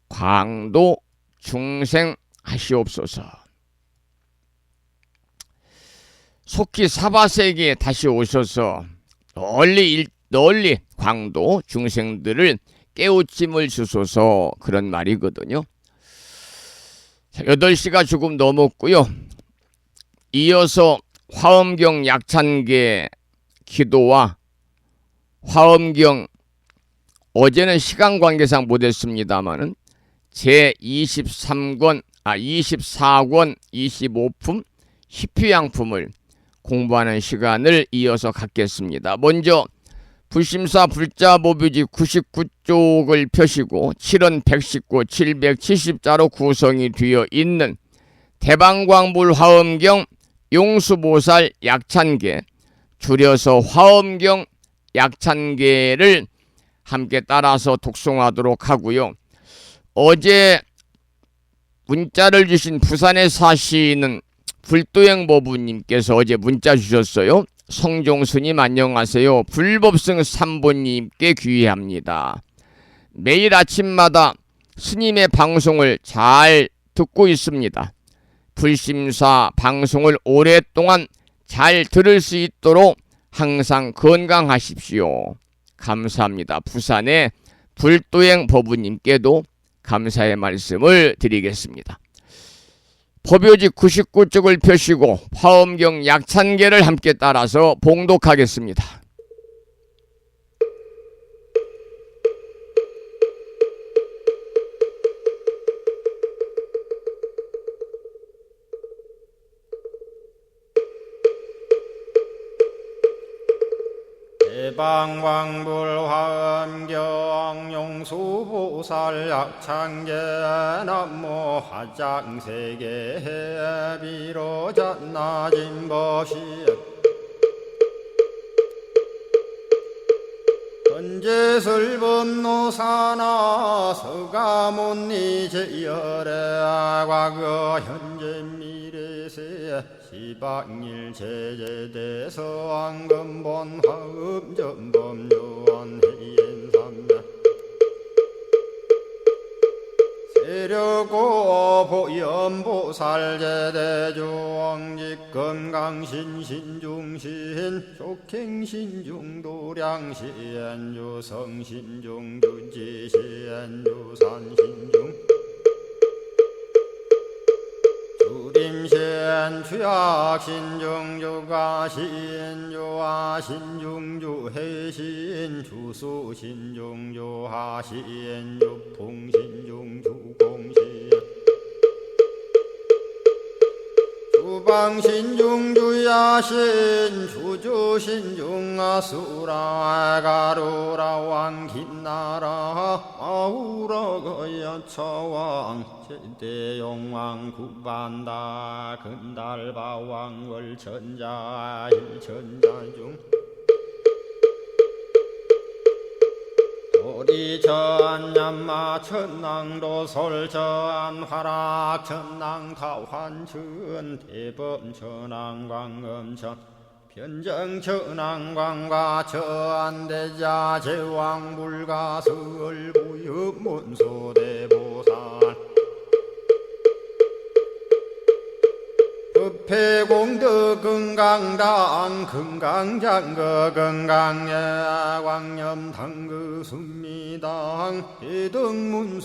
광도 중생 하시옵소서. 속히 사바세계에 다시 오셔서 널리 광도 중생들을 깨우침을 주소서, 그런 말이거든요. 8시가 조금 넘었고요. 이어서 화엄경 약찬계 기도와 화엄경, 어제는 시간 관계상 못했습니다마는 제24권 25품 희피양품을 공부하는 시간을 이어서 갖겠습니다. 먼저 불심사 불자보뷰지 99쪽을 펴시고 7원 119, 770자로 구성이 되어 있는 대방광불 화엄경 용수보살 약찬계, 줄여서 화엄경 약찬계를 함께 따라서 독송하도록 하고요. 어제 문자를 주신 부산에 사시는 불도행 보부님께서 어제 문자 주셨어요. 성종스님 안녕하세요. 불법승 3보님께 귀의합니다. 매일 아침마다 스님의 방송을 잘 듣고 있습니다. 불심사 방송을 오랫동안 잘 들을 수 있도록 항상 건강하십시오. 감사합니다. 부산의 불도행 보부님께도 감사의 말씀을 드리겠습니다. 법요지 99쪽을 펴시고 화엄경 약찬계를 함께 따라서 봉독하겠습니다. 대방광불 화엄경 용수보살 약찬계 남모 화장세계 비로잔나진 법시 헌재설법노사나 서가몬니 제열의 과거 현재 미래세 시방일 제제대서 왕금본 화음전범 요한해인삼자 세력고 보연보살 제대주왕직 건강신신중신 족행신중도량시엔주성신중주지시엔주산신중 주림신 추약신중 주가신 주하신 중주해신 주수신중 주하신 주풍신중 주공신 주방신중 주야신 주주신중 아수라 가루라 왕긴나라 아우라가 야차왕 제대용왕 구반다 근달바왕 월천자 일천자중 도리전 얀마 천낭도 설전 화락 천낭 타환천 대범 천왕 광음천 변정 천왕 광과 천대자 제왕 불가설 부유 문소대보살 법회공덕 건강당 건강장거 건강예 광염당그 순미당 해등문수사리자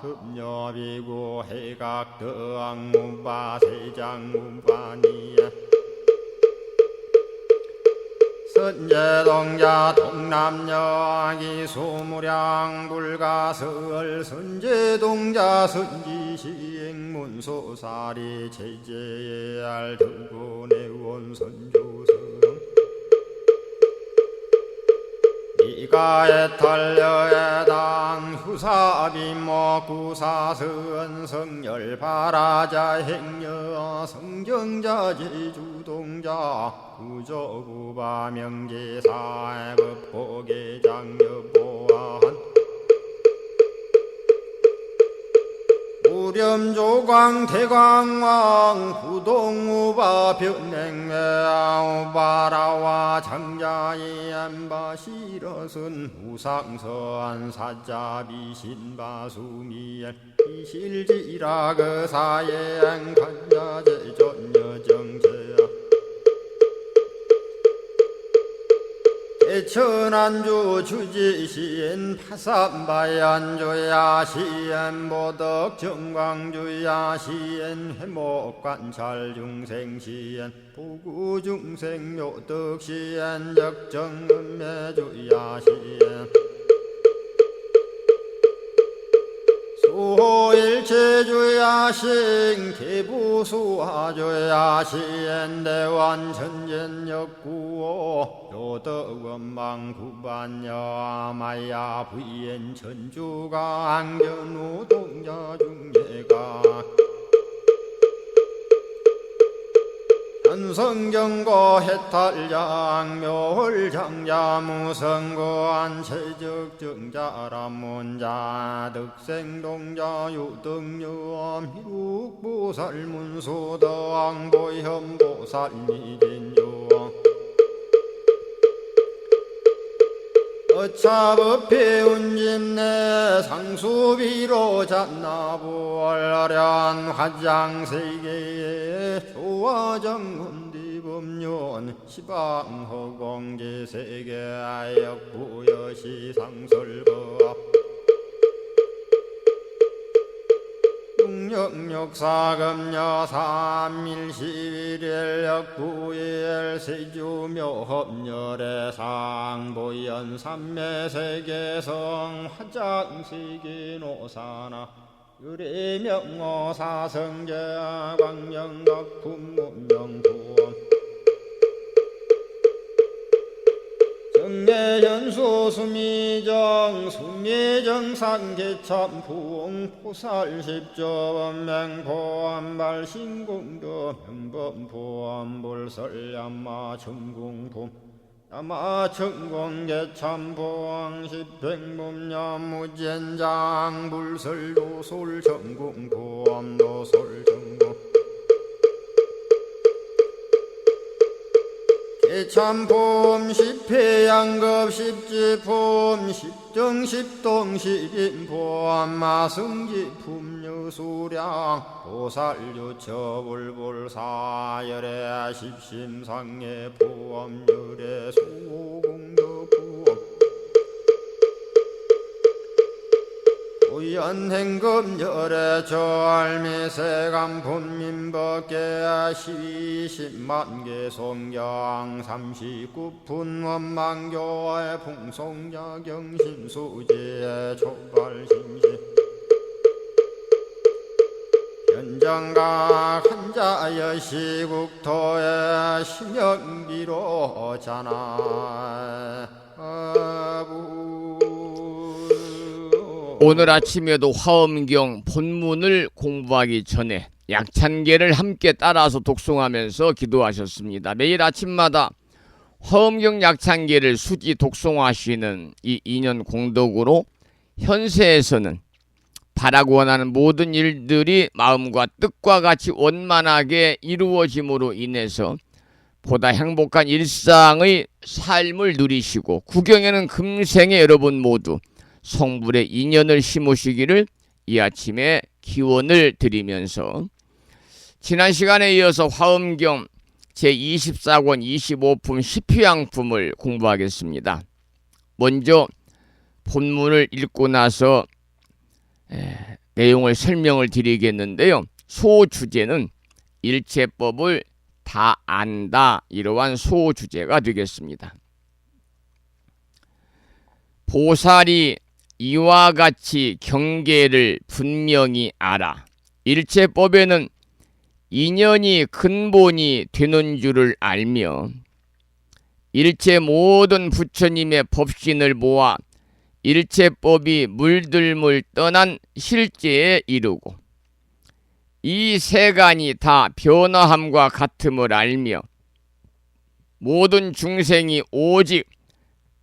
급녀비고 해각덕 문바 세장 문바니야 선제동자 동남여기 소무량 불가설 선제동자 선지시행문소사리 제제알 등군의원 선조성 이가에탈려에당 후사비모 구사선 성열바라자 행여 성경자 제주동자 구조구바 명제사의 법보계장 여보한 소광 대광왕 부동우바 변냉매아 우바라와 장자이 안바시러슨 우상서한 사자비 신바수미엔 이실지라 그 사예행 간자제 전여정제야 대천안주 주지시인 파산바얀주야 시엔 보덕 정광주야 시엔 해목관찰 중생 시엔 보구 중생 묘덕 시엔 역정음매주야 시엔 소일체주야 신 개부수하주야 시엔 대완 천전역구오 요덕원망 구반여 마야 부인 천주가 안견우 동자 중예가 현성경고 해탈장 묘홀장자 무성고한 체적정자람문자 득생동자 유등유엄 희룩보살문소덕 보현보살미진유 어차법해 운집내 상수비로 잣나부얼련 화장세계에 조화정운디법륜 시방허공제세계 역부여시 상설법 육력사금여 삼일시일일 역부일 세주묘협열의 상보연 삼매세계성 화장세계노사나 유래명어 사성제 광명각품문명부엄 정례현수 수미정 수미정상계참풍 포살십조범맹포암발 신공도 명범포암불설야마 천궁품 야마천공계참포항 십백문야무젠장 불설도솔 천궁포암도솔천궁 개참품 십회양급 십지품 십정십동 십인포함 마승지품 유수량 보살유처불불사열의 십심상의 포함열의 수공덕부엄 우연행급열의 저알미세간품민법계 시십만개 송경 39분 원망교의 풍송야경신수지의 촉발심시 현정각 한자여 시국토의 심영비로 자나 오늘 아침에도 화엄경 본문을 공부하기 전에 약찬계를 함께 따라서 독송하면서 기도하셨습니다. 매일 아침마다 화엄경 약찬계를 수지 독송하시는 이 인연 공덕으로 현세에서는 바라고 원하는 모든 일들이 마음과 뜻과 같이 원만하게 이루어짐으로 인해서 보다 행복한 일상의 삶을 누리시고 구경에는 금생에 여러분 모두 성불의 인연을 심으시기를 이 아침에 기원을 드리면서 지난 시간에 이어서 화엄경 제24권 25품 십휴양품을 공부하겠습니다. 먼저 본문을 읽고 나서 내용을 설명을 드리겠는데요. 소주제는 일체법을 다 안다, 이러한 소주제가 되겠습니다. 보살이 이와 같이 경계를 분명히 알아 일체법에는 인연이 근본이 되는 줄을 알며 일체 모든 부처님의 법신을 모아 일체법이 물들물 떠난 실제에 이르고 이 세간이 다 변화함과 같음을 알며 모든 중생이 오직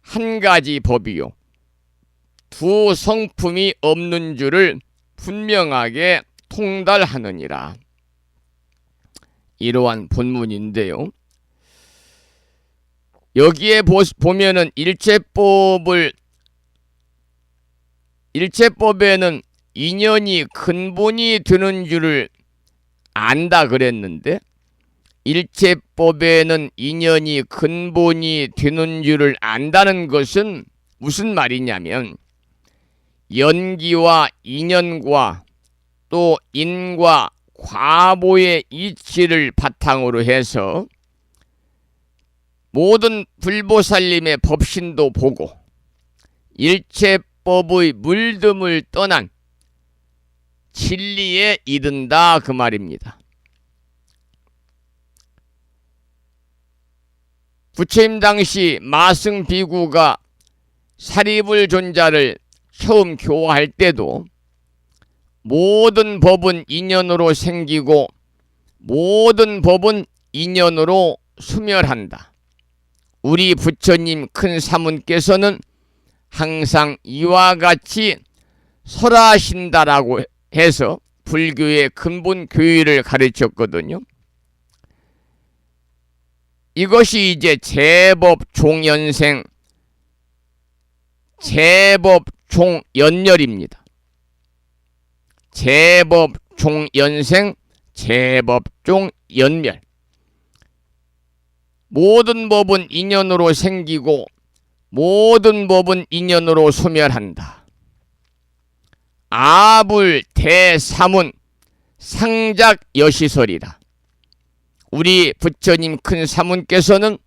한 가지 법이요 두 성품이 없는 줄을 분명하게 통달하느니라. 이러한 본문인데요. 여기에 보면은 일체법에는 인연이 근본이 되는 줄을 안다 그랬는데, 일체법에는 인연이 근본이 되는 줄을 안다는 것은 무슨 말이냐면, 연기와 인연과 또 인과 과보의 이치를 바탕으로 해서 모든 불보살님의 법신도 보고 일체법의 물듦을 떠난 진리에 이른다 그 말입니다. 부처님 당시 마승 비구가 사리불 존자를 처음 교화할 때도 모든 법은 인연으로 생기고 모든 법은 인연으로 수멸한다. 우리 부처님 큰 사문께서는 항상 이와 같이 설하신다라고 해서 불교의 근본 교의를 가르쳤거든요. 이것이 이제 제법종연생, 제법종연멸입니다. 제법종연생, 제법종연멸. 모든 법은 인연으로 생기고 모든 법은 인연으로 소멸한다. 아불 대사문 상작 여시설이라. 우리 부처님 큰 사문께서는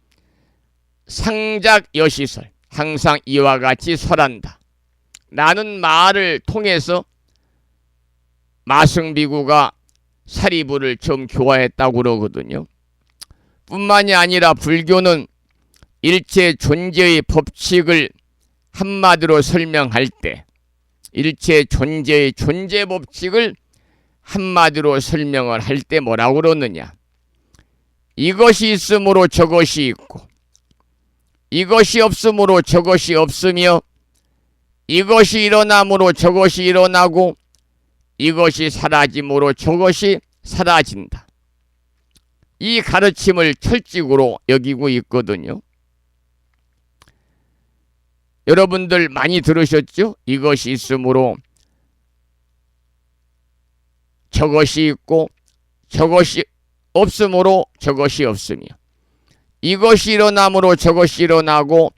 상작 여시설, 항상 이와 같이 설한다 라는 말을 통해서 마승비구가 사리불을 처음 교화했다고 그러거든요. 뿐만이 아니라 불교는 일체 존재의 법칙을 한마디로 설명할 때, 일체 존재의 존재 법칙을 한마디로 설명을 할 때 뭐라고 그러느냐? 이것이 있으므로 저것이 있고, 이것이 없으므로 저것이 없으며, 이것이 일어나므로 저것이 일어나고, 이것이 사라짐으로 저것이 사라진다. 이 가르침을 철칙으로 여기고 있거든요. 여러분들 많이 들으셨죠? 이것이 있으므로 저것이 있고, 저것이 없으므로 저것이 없으며, 이것이 일어나므로 저것이 일어나고,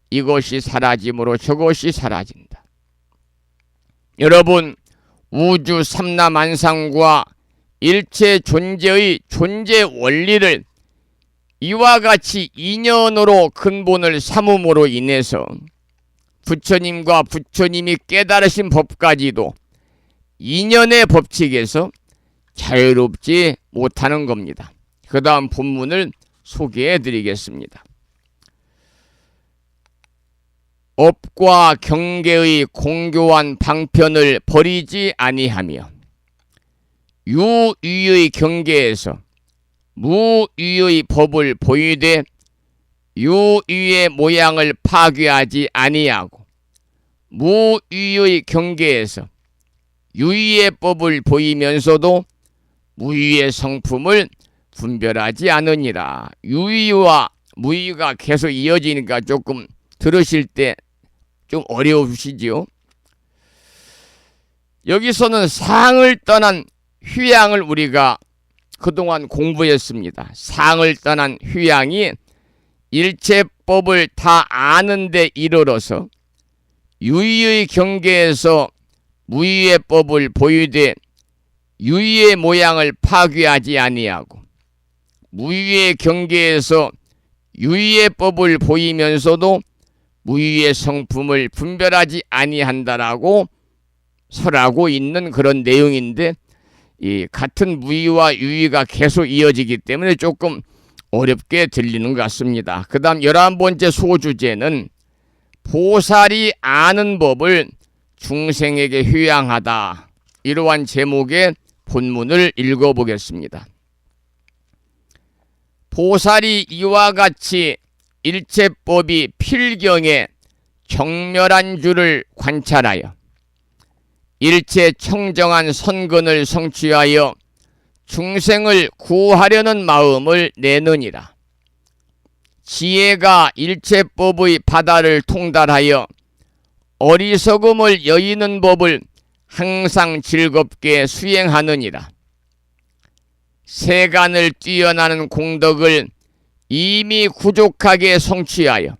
이것이 사라짐으로 저것이 사라진다. 여러분, 우주 삼라만상과 일체 존재의 존재 원리를 이와 같이 인연으로 근본을 삼음으로 인해서 부처님과 부처님이 깨달으신 법까지도 인연의 법칙에서 자유롭지 못하는 겁니다. 그 다음 본문을 소개해 드리겠습니다. 업과 경계의 공교한 방편을 버리지 아니하며 유의의 경계에서 무의의 법을 보이되 유의의 모양을 파괴하지 아니하고 무의의 경계에서 유의의 법을 보이면서도 무의의 성품을 분별하지 않으니라. 유의와 무의가 계속 이어지니까 조금 들으실 때 좀 어려우시지요? 여기서는 상을 떠난 휴양을 우리가 그동안 공부했습니다. 상을 떠난 휴양이 일체법을 다 아는 데 이르러서 유의의 경계에서 무의의 법을 보이되 유의의 모양을 파괴하지 아니하고 무의의 경계에서 유의의 법을 보이면서도 무의의 성품을 분별하지 아니한다라고 설하고 있는 그런 내용인데, 이 같은 무의와 유의가 계속 이어지기 때문에 조금 어렵게 들리는 것 같습니다. 그 다음 11번째 소주제는 보살이 아는 법을 중생에게 휴양하다. 이러한 제목의 본문을 읽어보겠습니다. 보살이 이와 같이 일체법이 필경에 정멸한 줄을 관찰하여 일체 청정한 선근을 성취하여 중생을 구하려는 마음을 내느니라. 지혜가 일체법의 바다를 통달하여 어리석음을 여의는 법을 항상 즐겁게 수행하느니라. 세간을 뛰어나는 공덕을 이미 부족하게 성취하여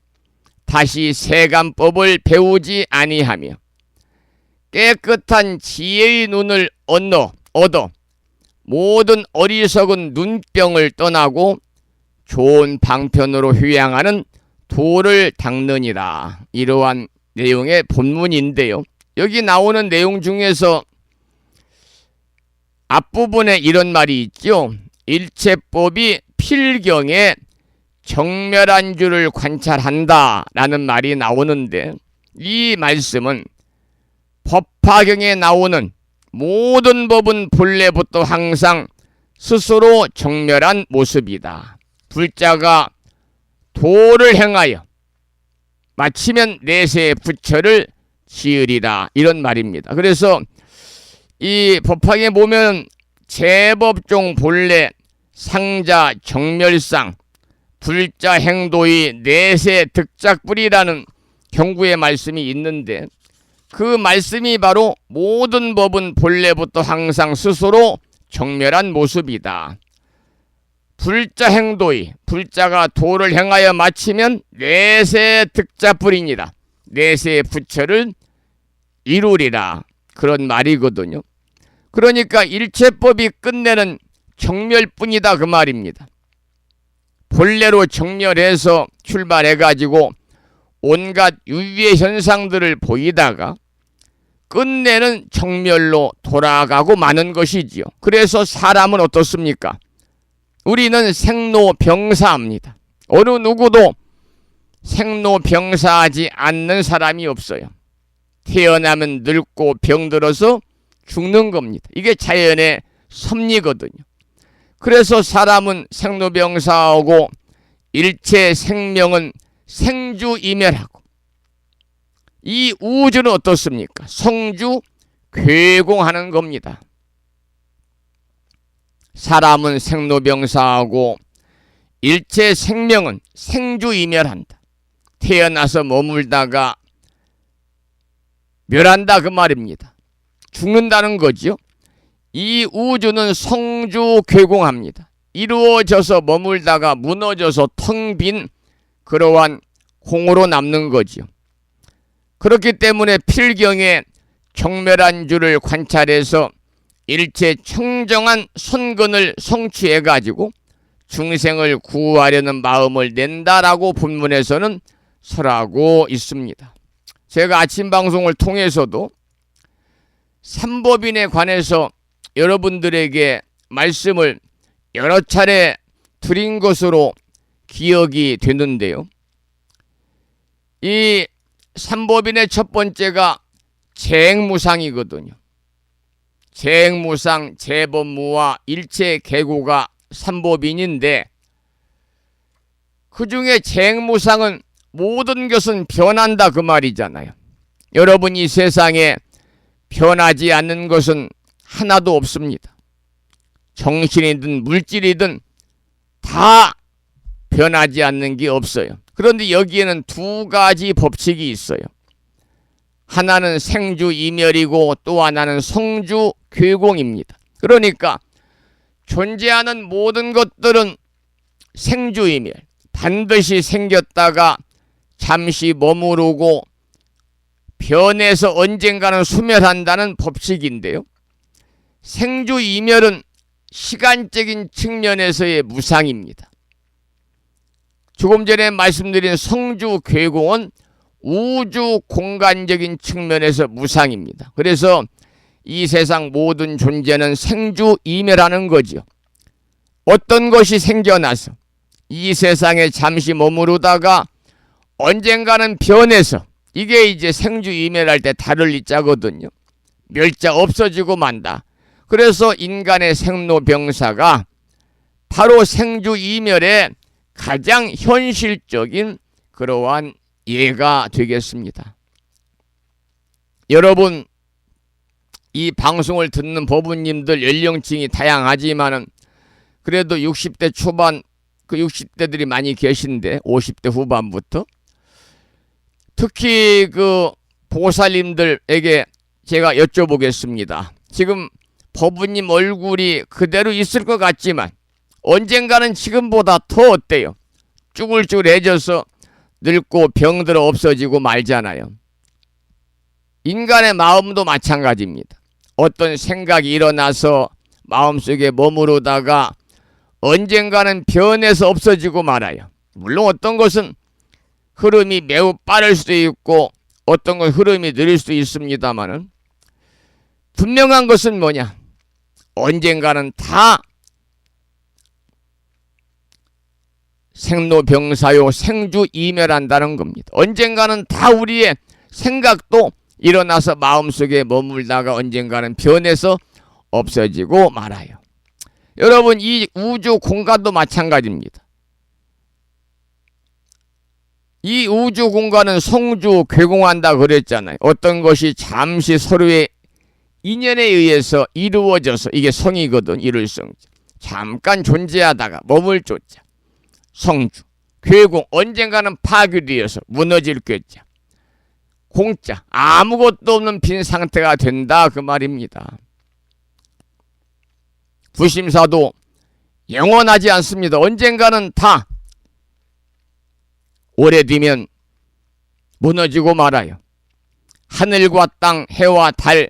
다시 세간법을 배우지 아니하며 깨끗한 지혜의 눈을 얻어 모든 어리석은 눈병을 떠나고 좋은 방편으로 휴양하는 도를 닦느니라. 이러한 내용의 본문인데요. 여기 나오는 내용 중에서 앞부분에 이런 말이 있죠. 일체법이 필경에 정멸한 줄을 관찰한다 라는 말이 나오는데, 이 말씀은 법화경에 나오는 모든 법은 본래부터 항상 스스로 정멸한 모습이다. 불자가 도를 행하여 마치면 내세의 부처를 지으리라, 이런 말입니다. 그래서 이 법화경에 보면 제법종 본래 상자 정멸상 불자 행도의 내세 득작불이라는 경구의 말씀이 있는데, 그 말씀이 바로 모든 법은 본래부터 항상 스스로 정멸한 모습이다. 불자 행도의 불자가 도를 행하여 마치면 내세 득작불이니라. 내세의 부처를 이루리라, 그런 말이거든요. 그러니까 일체법이 끝내는 정멸뿐이다, 그 말입니다. 본래로 정멸해서 출발해가지고 온갖 유의의 현상들을 보이다가 끝내는 정멸로 돌아가고 마는 것이지요. 그래서 사람은 어떻습니까? 우리는 생로병사합니다. 어느 누구도 생로병사하지 않는 사람이 없어요. 태어나면 늙고 병들어서 죽는 겁니다. 이게 자연의 섭리거든요. 그래서 사람은 생로병사하고 일체 생명은 생주이멸하고, 이 우주는 어떻습니까? 성주 괴공하는 겁니다. 사람은 생로병사하고 일체 생명은 생주이멸한다. 태어나서 머물다가 멸한다, 그 말입니다. 죽는다는 거죠. 이 우주는 성주괴공합니다. 이루어져서 머물다가 무너져서 텅 빈 그러한 공으로 남는 거죠. 그렇기 때문에 필경에 정멸한 줄을 관찰해서 일체 청정한 선근을 성취해가지고 중생을 구하려는 마음을 낸다라고 본문에서는 설하고 있습니다. 제가 아침 방송을 통해서도 삼법인에 관해서 여러분들에게 말씀을 여러 차례 드린 것으로 기억이 되는데요. 이 삼법인의 첫 번째가 재행무상이거든요. 재행무상, 재법무와 일체계고가 삼법인인데, 그 중에 재행무상은 모든 것은 변한다, 그 말이잖아요. 여러분, 이 세상에 변하지 않는 것은 하나도 없습니다. 정신이든 물질이든 다 변하지 않는 게 없어요. 그런데 여기에는 두 가지 법칙이 있어요. 하나는 생주이멸이고 또 하나는 성주괴공입니다. 그러니까 존재하는 모든 것들은 생주이멸, 반드시 생겼다가 잠시 머무르고 변해서 언젠가는 소멸한다는 법칙인데요. 생주이멸은 시간적인 측면에서의 무상입니다. 조금 전에 말씀드린 성주괴공은 우주 공간적인 측면에서 무상입니다. 그래서 이 세상 모든 존재는 생주이멸하는 거죠. 어떤 것이 생겨나서 이 세상에 잠시 머무르다가 언젠가는 변해서, 이게 이제 생주이멸할 때 다를 이자거든요. 멸자 없어지고 만다. 그래서 인간의 생로병사가 바로 생주이멸의 가장 현실적인 그러한 예가 되겠습니다. 여러분, 이 방송을 듣는 법부님들 연령층이 다양하지만은 그래도 60대 초반 그 60대들이 많이 계신데 50대 후반부터 특히 그 보살님들에게 제가 여쭤보겠습니다. 지금 법부님 얼굴이 그대로 있을 것 같지만 언젠가는 지금보다 더 어때요? 쭈글쭈글해져서 늙고 병들어 없어지고 말잖아요. 인간의 마음도 마찬가지입니다. 어떤 생각이 일어나서 마음속에 머무르다가 언젠가는 변해서 없어지고 말아요. 물론 어떤 것은 흐름이 매우 빠를 수도 있고 어떤 건 흐름이 느릴 수도 있습니다만은 분명한 것은 뭐냐? 언젠가는 다 생로병사요 생주이멸한다는 겁니다. 언젠가는 다 우리의 생각도 일어나서 마음속에 머물다가 언젠가는 변해서 없어지고 말아요. 여러분 이 우주 공간도 마찬가지입니다. 이 우주 공간은 성주 괴공한다 그랬잖아요. 어떤 것이 잠시 서로의 인연에 의해서 이루어져서 이게 성이거든. 이룰성. 잠깐 존재하다가 머물조자. 성주, 괴공 언젠가는 파괴되어서 무너질 괴자. 공자 아무것도 없는 빈 상태가 된다 그 말입니다. 부심사도 영원하지 않습니다. 언젠가는 다 오래되면 무너지고 말아요. 하늘과 땅, 해와 달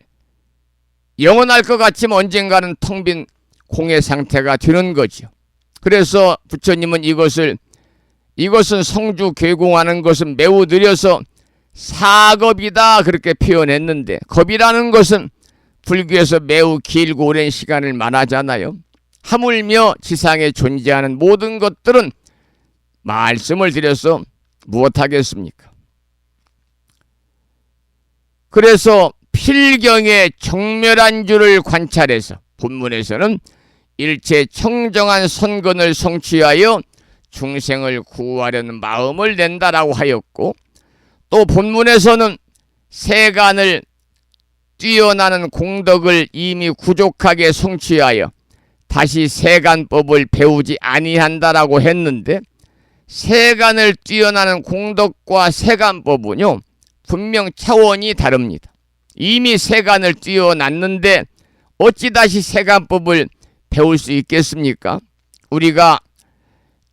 영원할 것 같지만 언젠가는 텅 빈 공의 상태가 되는 거죠. 그래서 부처님은 이것은 성주 괴공하는 것은 매우 느려서 사겁이다 그렇게 표현했는데 겁이라는 것은 불교에서 매우 길고 오랜 시간을 말하잖아요. 하물며 지상에 존재하는 모든 것들은 말씀을 드려서 무엇하겠습니까? 그래서 필경의 정멸한 줄을 관찰해서 본문에서는 일체 청정한 선건을 성취하여 중생을 구하려는 마음을 낸다라고 하였고 또 본문에서는 세간을 뛰어나는 공덕을 이미 부족하게 성취하여 다시 세간법을 배우지 아니한다라고 했는데 세간을 뛰어나는 공덕과 세간법은요 분명 차원이 다릅니다. 이미 세간을 뛰어났는데 어찌 다시 세간법을 배울 수 있겠습니까? 우리가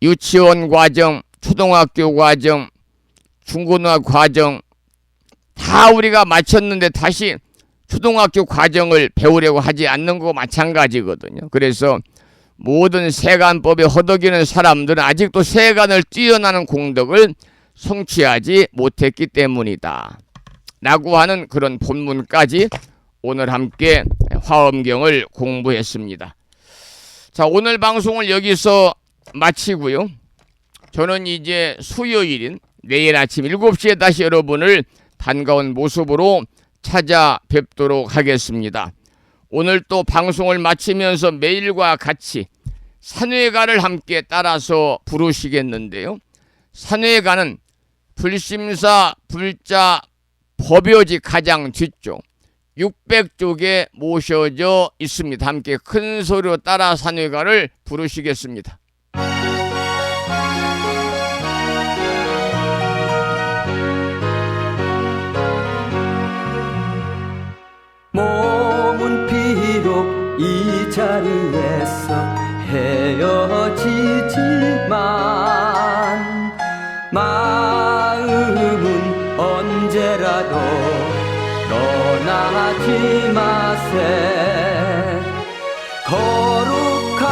유치원 과정, 초등학교 과정, 중고등학교 과정 다 우리가 마쳤는데 다시 초등학교 과정을 배우려고 하지 않는 거와 마찬가지거든요. 그래서 모든 세간법에 허덕이는 사람들은 아직도 세간을 뛰어나는 공덕을 성취하지 못했기 때문이다 라고 하는 그런 본문까지 오늘 함께 화엄경을 공부했습니다. 자, 오늘 방송을 여기서 마치고요. 저는 이제 수요일인 내일 아침 7시에 다시 여러분을 반가운 모습으로 찾아뵙도록 하겠습니다. 오늘 또 방송을 마치면서 매일과 같이 산회가를 함께 따라서 부르시겠는데요. 산회가는 불심사 불자 법요지 가장 뒤쪽 600쪽에 모셔져 있습니다. 함께 큰 소리로 따라 산회가를 부르시겠습니다. 몸은 비록 이 자리에서 헤어지지만 마음은 언제라도 떠나지 마세. 거룩하신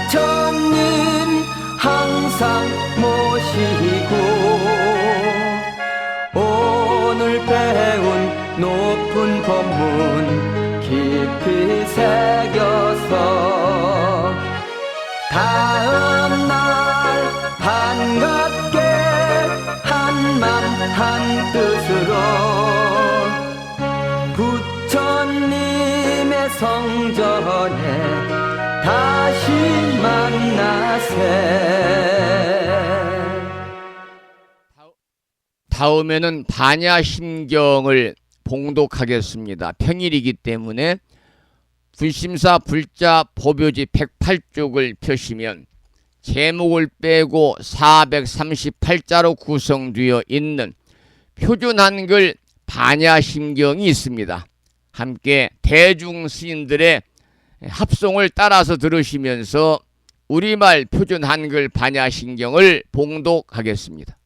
부처님 항상 모시고 오늘 배운 높은 법문 깊이 새겨서 다음날 반갑게 한맘 한뜻으로 부처님의 성전에 다시 만나세. 다음에는 반야심경을 봉독하겠습니다. 평일이기 때문에 불심사 불자 법요지 108쪽을 펴시면 제목을 빼고 438자로 구성되어 있는 표준 한글 반야심경이 있습니다. 함께 대중 스님들의 합송을 따라서 들으시면서 우리말 표준 한글 반야심경을 봉독하겠습니다.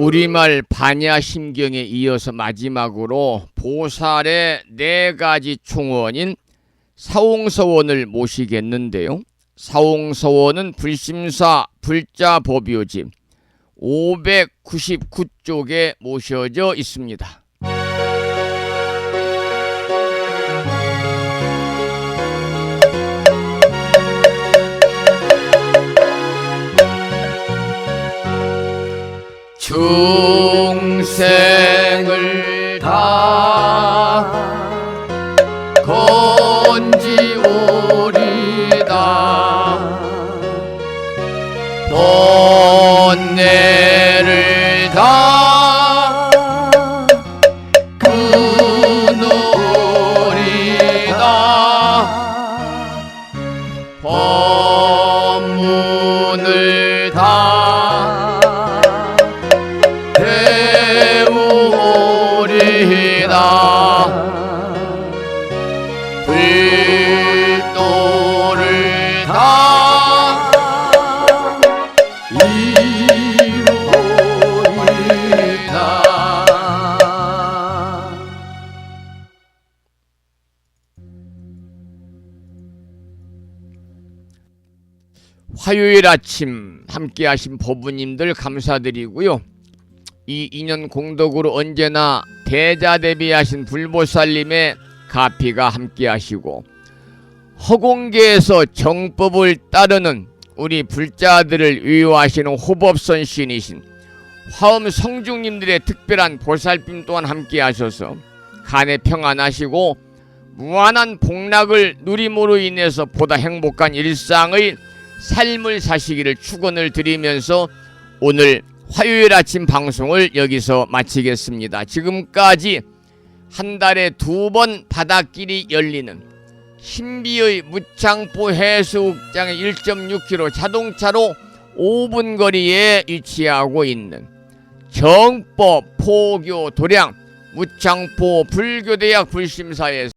우리말 반야심경에 이어서 마지막으로 보살의 4가지 총원인 사홍서원을 모시겠는데요. 사홍서원은 불심사 불자 법요집 599쪽에 모셔져 있습니다. 중생을 다 건지오리다 번뇌를 다 끊으리다 법문을 다 배우리다 화요일 아침 함께하신 법부님들 감사드리고요. 이 인연 공덕으로 언제나 대자대비하신 불보살님의 가피가 함께하시고 허공계에서 정법을 따르는 우리 불자들을 위로하시는 호법선 신이신 화엄 성중님들의 특별한 보살핌 또한 함께하셔서 간에 평안하시고 무한한 복락을 누림으로 인해서 보다 행복한 일상의 삶을 사시기를 축원을 드리면서 오늘 화요일 아침 방송을 여기서 마치겠습니다. 지금까지 한 달에 2번 바닷길이 열리는 신비의 무창포 해수욕장의 1.6km 자동차로 5분 거리에 위치하고 있는 정법, 포교, 도량, 무창포 불교대학 불심사에서